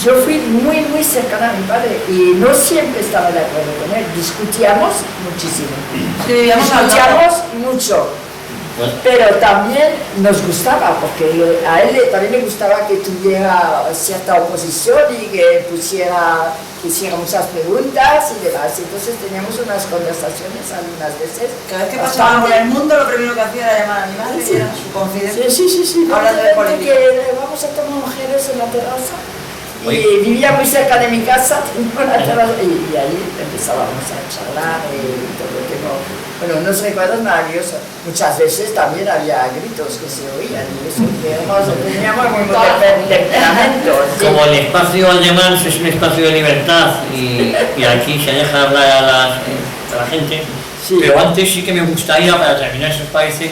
yo fui muy, muy cercana a mi padre y no siempre estaba de acuerdo con él. Discutíamos muchísimo. Que vivíamos al lado. Discutíamos mucho. Pero también nos gustaba, porque a él también le gustaba que tuviera cierta oposición y que hiciera muchas preguntas y demás. Entonces teníamos unas conversaciones algunas veces. Cada vez que pasaba por el mundo, lo primero que hacía era llamar a mi madre y era su confidente. Sí. Hablando de política. Que vamos a tomar mujeres en la terraza. Y vivía muy cerca de mi casa, tengo una terraza, y ahí empezábamos a charlar y todo lo que no. Bueno, unos recuerdos maravillosos. Muchas veces también había gritos que se oían y eso que teníamos muy buen temperamento. ¿Sí? Como el espacio alemán es un espacio de libertad y aquí se deja hablar a la gente, sí, pero antes sí que me gustaría, para terminar, si os parece,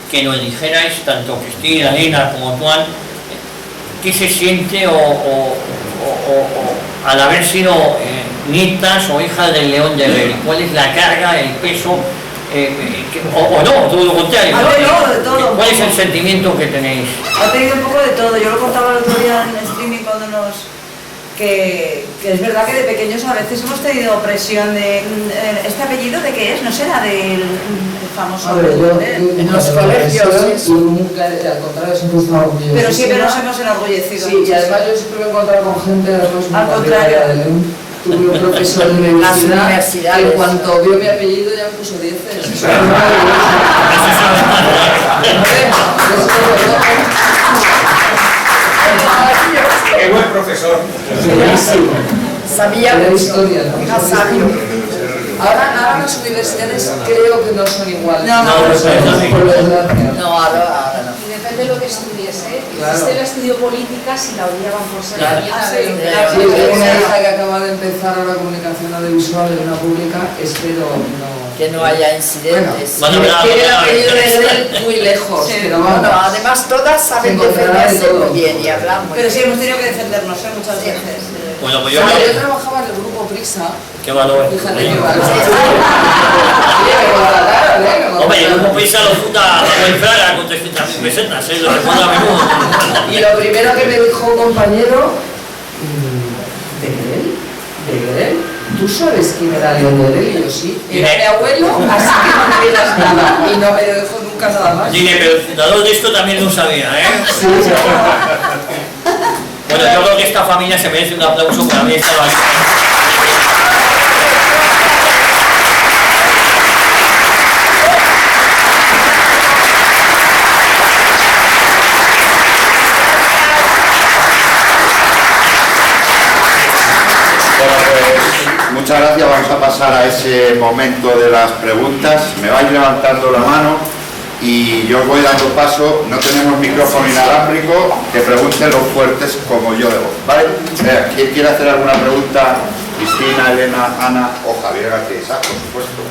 que nos dijerais, tanto Cristina, Elena como Juan, qué se siente al haber sido nietas o hijas del León de Herrera. ¿Cuál es la carga, el peso? O no, todo lo contrario. De todo. ¿Cuál es el sentimiento que tenéis? Ha tenido un poco de todo. Yo lo contaba el otro día en el streaming cuando que es verdad que de pequeños a veces hemos tenido presión de este apellido de qué es, no será del famoso. A ver, en los colegios. Nunca, al contrario, siempre he estado orgullosa. Pero siempre nos hemos enorgullecido. Sí, y además yo siempre me he encontrado con gente, además, al contrario. De León. Tuve un profesor de universidad que en cuanto vio mi apellido ya me puso 10. ¡Qué buen profesor! Sabía la historia, ¿no? Era sabio. Ahora las universidades creo que no son iguales. No, ahora no. Y depende de lo que estudies, ¿eh? Claro. Este la estudió políticas y la odiaban por ser Claro. nieta Sí, tengo una hija que acaba de empezar ahora comunicación audiovisual en una pública, espero que no haya incidentes. Bueno, tiene el apellido de él muy lejos, Sí, pero Bueno, vamos. además todas saben Se encontrará de defenderse todo. muy bien y hablar muy Pero sí bien. hemos tenido que defendernos muchas veces. Bueno, pues Yo yo trabajaba en el grupo Prisa. qué valor. Fíjate qué valor. Hombre, el grupo Prisa lo funda Manuel Fraga con 300.000 pesetas, lo recuerdo a menudo. Y lo primero que me dijo un compañero, ¿de Grel? ¿Tú sabes quién era León de Grel? Y yo sí. Era mi abuelo, así que no me digas nada. Y no me lo dijo nunca nada más. Dile, pero el fundador de esto también lo sabía, ¿eh? Sí. Bueno, yo creo que esta familia se merece un aplauso por haber estado aquí. Bueno, pues muchas gracias. Vamos a pasar a ese momento de las preguntas. Me vais levantando la mano y yo os voy dando paso. No tenemos micrófono inalámbrico, que pregunten los fuertes como yo de voz, ¿vale? ¿Quién quiere hacer alguna pregunta? Cristina, Elena, Ana o Javier García Isaac, por supuesto.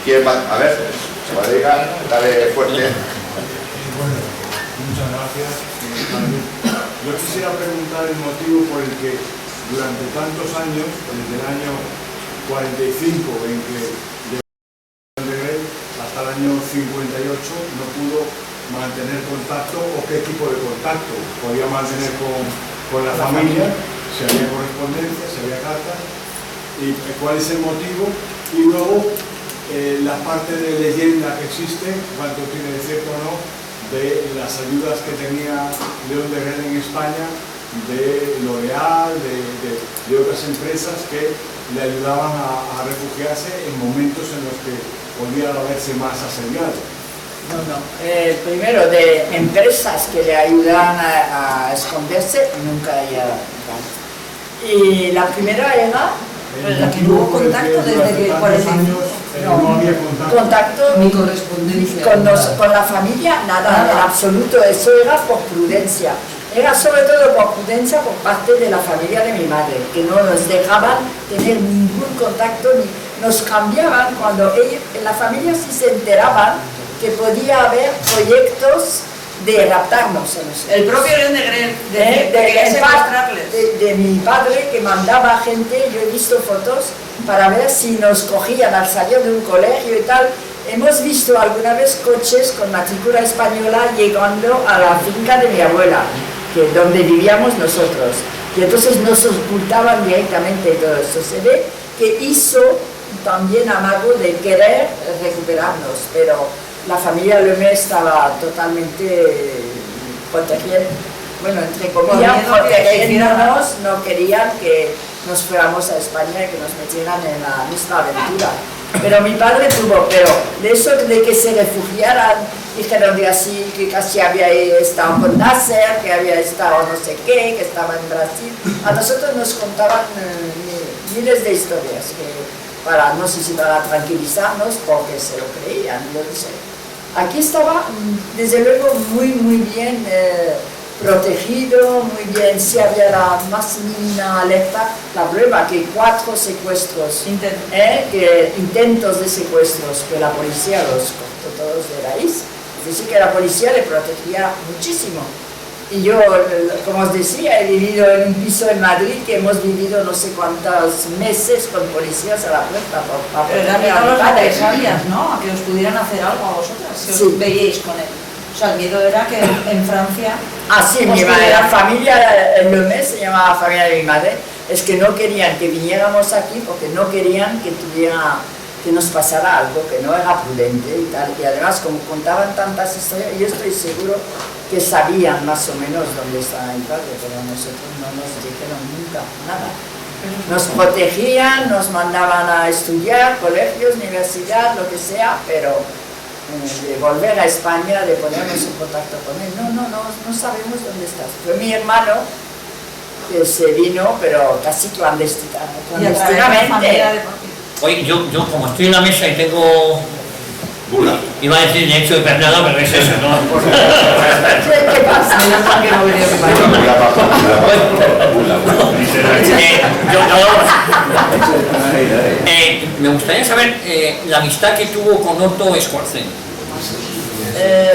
¿Quién va? A ver, se va a dedicar, dale fuerte. Bueno, muchas gracias. Yo quisiera preguntar el motivo por el que durante tantos años, desde el año 45 en que hasta el año 58 no pudo mantener contacto, o qué tipo de contacto podía mantener con la familia, si había correspondencia, si había cartas, y cuál es el motivo, y luego la parte de leyenda que existe, cuánto tiene de cierto o no, de las ayudas que tenía León de Herrera en España, de L'Oréal, de otras empresas que le ayudaban a refugiarse en momentos en los que podía verse más asediado. No. Primero, de empresas que le ayudaban a esconderse, nunca había. Y la primera era Pues la que tuvo contacto desde que 45 años no había contacto. Ni correspondencia. Con la familia, nada, en absoluto. Eso era por prudencia. Era sobre todo por prudencia por parte de la familia de mi madre, que no nos dejaban tener ningún contacto, ni nos cambiaban cuando ellos, en la familia sí se enteraban que podía haber proyectos de raptarnos. El propio León de Grel de mi padre, que mandaba gente, yo he visto fotos para ver si nos cogían al salir de un colegio y tal. Hemos visto alguna vez coches con matrícula española llegando a la finca de mi abuela, donde vivíamos nosotros, y entonces nos ocultaban directamente todo eso. Se ve que hizo también amago de querer recuperarnos, pero la familia Lemay estaba totalmente protegida, bueno, entre comillas, protegiéndonos, no querían que nos fuéramos a España y que nos metieran en la misma aventura. Pero mi padre tuvo, pero de eso de que se refugiaran, dijeron de así que casi había estado con Nasser, que había estado no sé qué, que estaba en Brasil. A nosotros nos contaban miles de historias, que para, no sé si para tranquilizarnos, porque se lo creían, yo no sé. Aquí estaba, desde luego, muy bien protegido, muy bien, si había la más mínima alerta, la prueba que 4 secuestros, intentos de secuestros, que la policía los cortó todos de raíz, es decir, que la policía le protegía muchísimo. Y yo, como os decía, he vivido en un piso en Madrid, que hemos vivido no sé cuántos meses con policías a la puerta. Pero eran todos los necesarios, ¿no? A que os pudieran hacer algo a vosotras, si os veíais con él. O sea, el miedo era que en Francia... Ah, sí, la familia Lemay se llamaba familia de mi madre, es que no querían que viniéramos aquí porque no querían que nos pasara algo, que no era prudente y tal. Y además, como contaban tantas historias, yo estoy seguro que sabían más o menos dónde estaba mi padre, pero a nosotros no nos dijeron nunca nada. Nos protegían, nos mandaban a estudiar, colegios, universidad, lo que sea, pero de volver a España, de ponernos en contacto con él, no sabemos dónde estás. Fue mi hermano que se vino, pero casi clandestinamente. Oye, yo como estoy en la mesa y tengo... Bula. Iba a decir derecho de pernada, pero es eso, ¿no? ¿Qué pasa? Menos mal que no venía mi marido. Me gustaría saber la amistad que tuvo con Otto Skorzeny.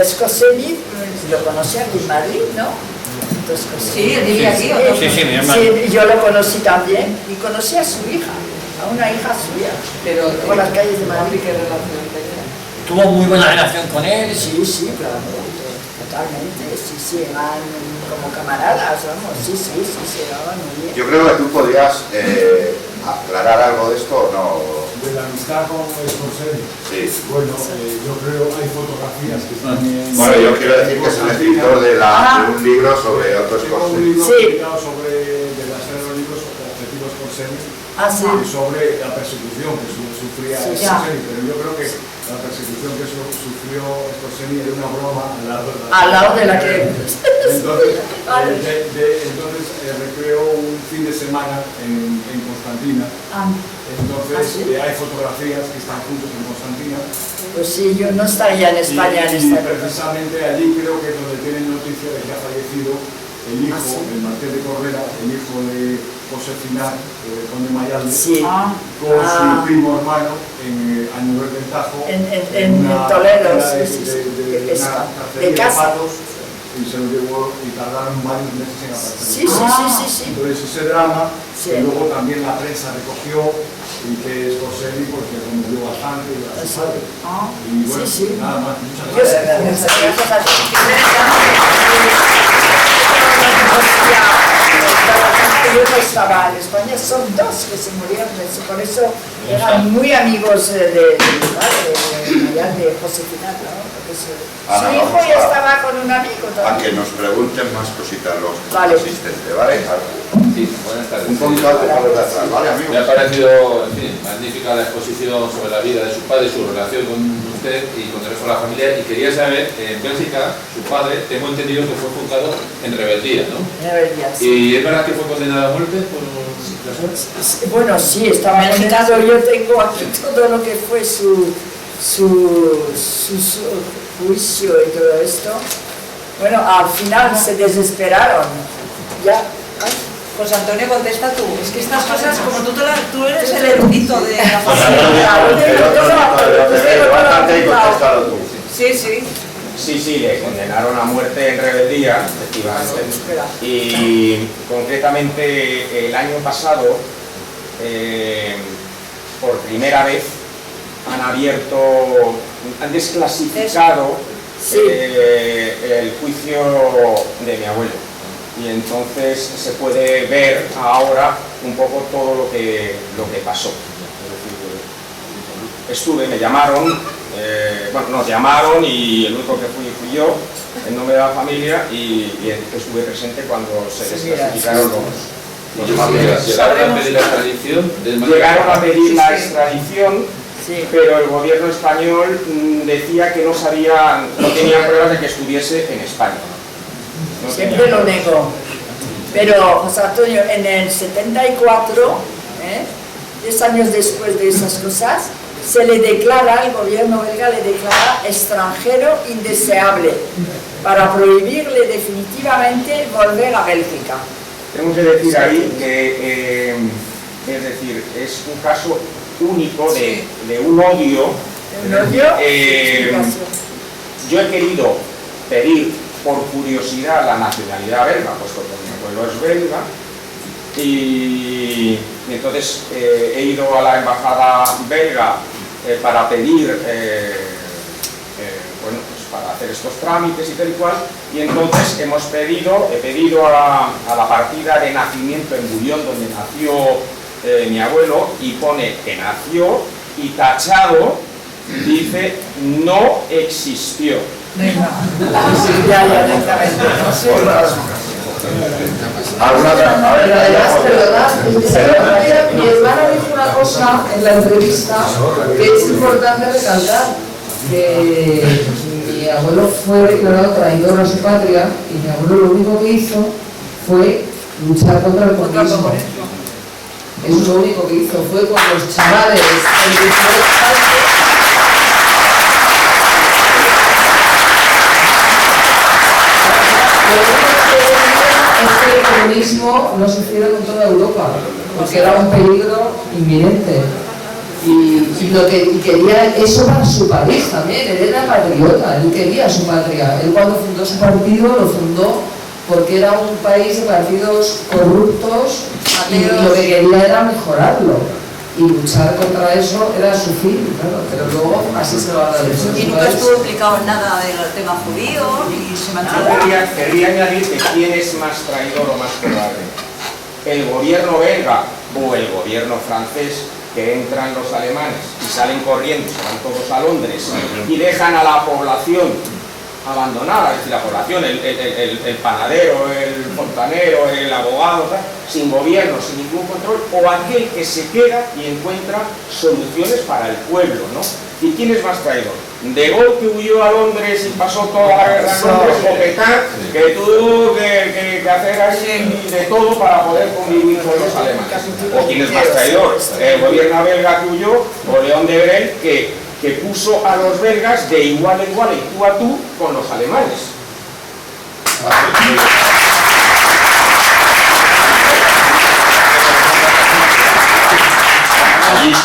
Skorzeny lo conocía en Madrid, ¿no? Sí, él vivía aquí, ¿o no? Sí, mi hermano. Sí, yo lo conocí también y conocí a su hija, a una hija suya, Pero por las calles de Madrid. ¿Qué relación tenía? ¿Tuvo muy buena relación con él? Sí, claro, totalmente, sí, eran como camaradas, vamos, sí, llevaban muy bien. Yo creo que tú podrías aclarar algo de esto o no. De la amistad con Skorzeny. Sí. Bueno, yo creo que hay fotografías que están en... Bueno, yo quiero decir que es el escritor de un libro sobre Otto un Skorzeny. libro publicado de la serie de los libros sobre Objetivo Skorzeny, sobre la persecución que sufría Skorzeny, pero yo creo que la persecución que sufrió Skorzeny era una broma al lado de la que... Entonces recreó un fin de semana en Constantina. Entonces hay fotografías que están juntos en Constantina. Pues sí, yo no estaría en España en esta época. Precisamente allí creo que es donde tienen noticia de que ha fallecido el hijo, el Marqués de Correra, el hijo de José Finar, conde Mayalde, con su primo hermano a nivel del Tajo, en Toledo, de casa. Y se lo llevó y tardaron varios meses en aparecer. Sí. Entonces ese drama, que luego también la prensa recogió y que Skorzeny pues le conmovió bastante y bueno, nada más, muchas gracias. Yo no estaba en España, son 2 que se murieron, por eso eran muy amigos de José Finar, ¿no? Su hijo ya estaba con un amigo también. A que nos pregunten más cositas los asistentes, ¿vale? Sí, buenas tardes. Un poquito alto para los de atrás, ¿vale, amigo? Me ha parecido, en fin, magnífica la exposición sobre la vida de su padre, su relación con usted y con el resto de la familia, y quería saber, en Bélgica, su padre, tengo entendido que fue juzgado en rebeldía, ¿no? Rebeldía, sí. ¿Y es verdad que fue condenado a muerte por Bueno, sí, estaba condenado. Yo tengo aquí todo lo que fue su juicio y todo esto. Bueno, al final se desesperaron. Ya. Pues Antonio, contesta tú. Es que estas cosas, como tú eres el erudito de la familia. Sí, le condenaron a muerte en rebeldía, efectivamente. Y concretamente el año pasado, por primera vez, han desclasificado el juicio de mi abuelo. Y entonces se puede ver ahora un poco todo lo que pasó. Me llamaron bueno, nos llamaron y el único que fui yo, en nombre de la familia, y estuve presente cuando se desclasificaron los papeles. ¿Llegaron a pedir la extradición? Llegaron a pedir la extradición, pero el gobierno español decía que no tenían pruebas de que estuviese en España. No siempre lo negó. Pero, José Antonio, en el 74, 10 años después de esas cosas, se le declara, el gobierno belga le declara extranjero indeseable para prohibirle definitivamente volver a Bélgica. Tenemos que decir ahí que es un caso único de un odio. Yo he querido pedir por curiosidad la nacionalidad belga, puesto que mi abuelo es belga, y entonces he ido a la embajada belga para pedir, bueno, pues para hacer estos trámites y tal y cual, y entonces he pedido a la partida de nacimiento en Bouillon, donde nació mi abuelo, y pone que nació, y tachado dice no existió. Mi hermana dijo una cosa en la entrevista que es importante recalcar, que mi abuelo fue declarado traidor a su patria y mi abuelo lo único que hizo fue luchar contra el comunismo. Eso es lo único que hizo, fue con los chavales el comunismo no se hiciera con toda Europa, porque era un peligro inminente. Y quería eso para su país también, él era patriota, él quería su patria. Él cuando fundó su partido lo fundó porque era un país de partidos corruptos y lo que quería era mejorarlo. Y luchar contra eso era su fin, claro, pero luego así se lo va a dar. Y nunca estuvo implicado en nada del tema judío, ni se mantuvo. Quería añadir que quién es más traidor o más cobarde, el gobierno belga o el gobierno francés, que entran los alemanes y salen corriendo, se van todos a Londres y dejan a la población abandonada, es decir, la población, el panadero, el fontanero, el abogado, ¿sabes? Sin gobierno, sin ningún control, o aquel que se queda y encuentra soluciones para el pueblo, ¿no? ¿Y quién es más traidor? De Gaulle, que huyó a Londres y pasó toda la guerra en Londres, o Pétain, que tuvo que hacer ahí de todo para poder convivir con los alemanes. ¿O quién es más traidor? El gobierno belga que huyó, o León de Brel, que puso a los belgas de igual a igual y tú a tú con los alemanes.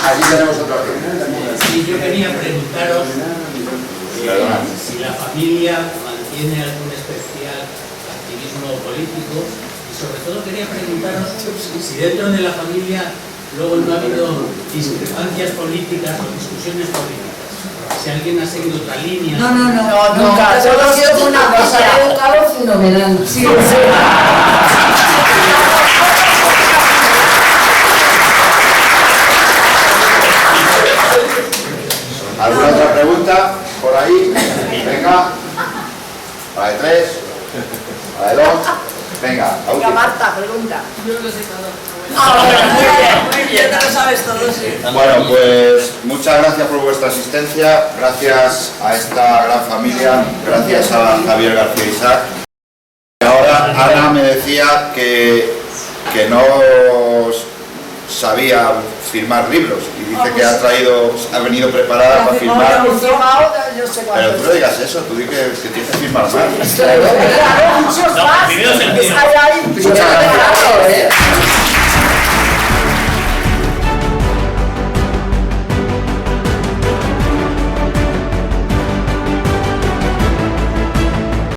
Allí tenemos otra pregunta. Sí, yo quería preguntaros si la familia mantiene algún especial activismo político, y sobre todo quería preguntaros si dentro de la familia luego no ha habido discrepancias políticas o discusiones políticas. Si alguien ha seguido otra línea. No, nunca. Solo ha sido una cosa. Ha educado fenomenal. Sí, ¿Alguna otra pregunta por ahí? Venga. La de 3. La de 2. Venga, la Venga, última. Marta, pregunta. Yo lo sé todo. Muy bien, ya lo sabes todo, sí. Bueno, pues muchas gracias por vuestra asistencia, gracias a esta gran familia, gracias a Javier García Isaac. Y ahora Ana me decía que no sabía firmar libros y dice que ha venido preparada para firmar. Pero tú no digas eso, tú di que tienes que firmar más. Muchos más. primero es el mío. Muchas gracias.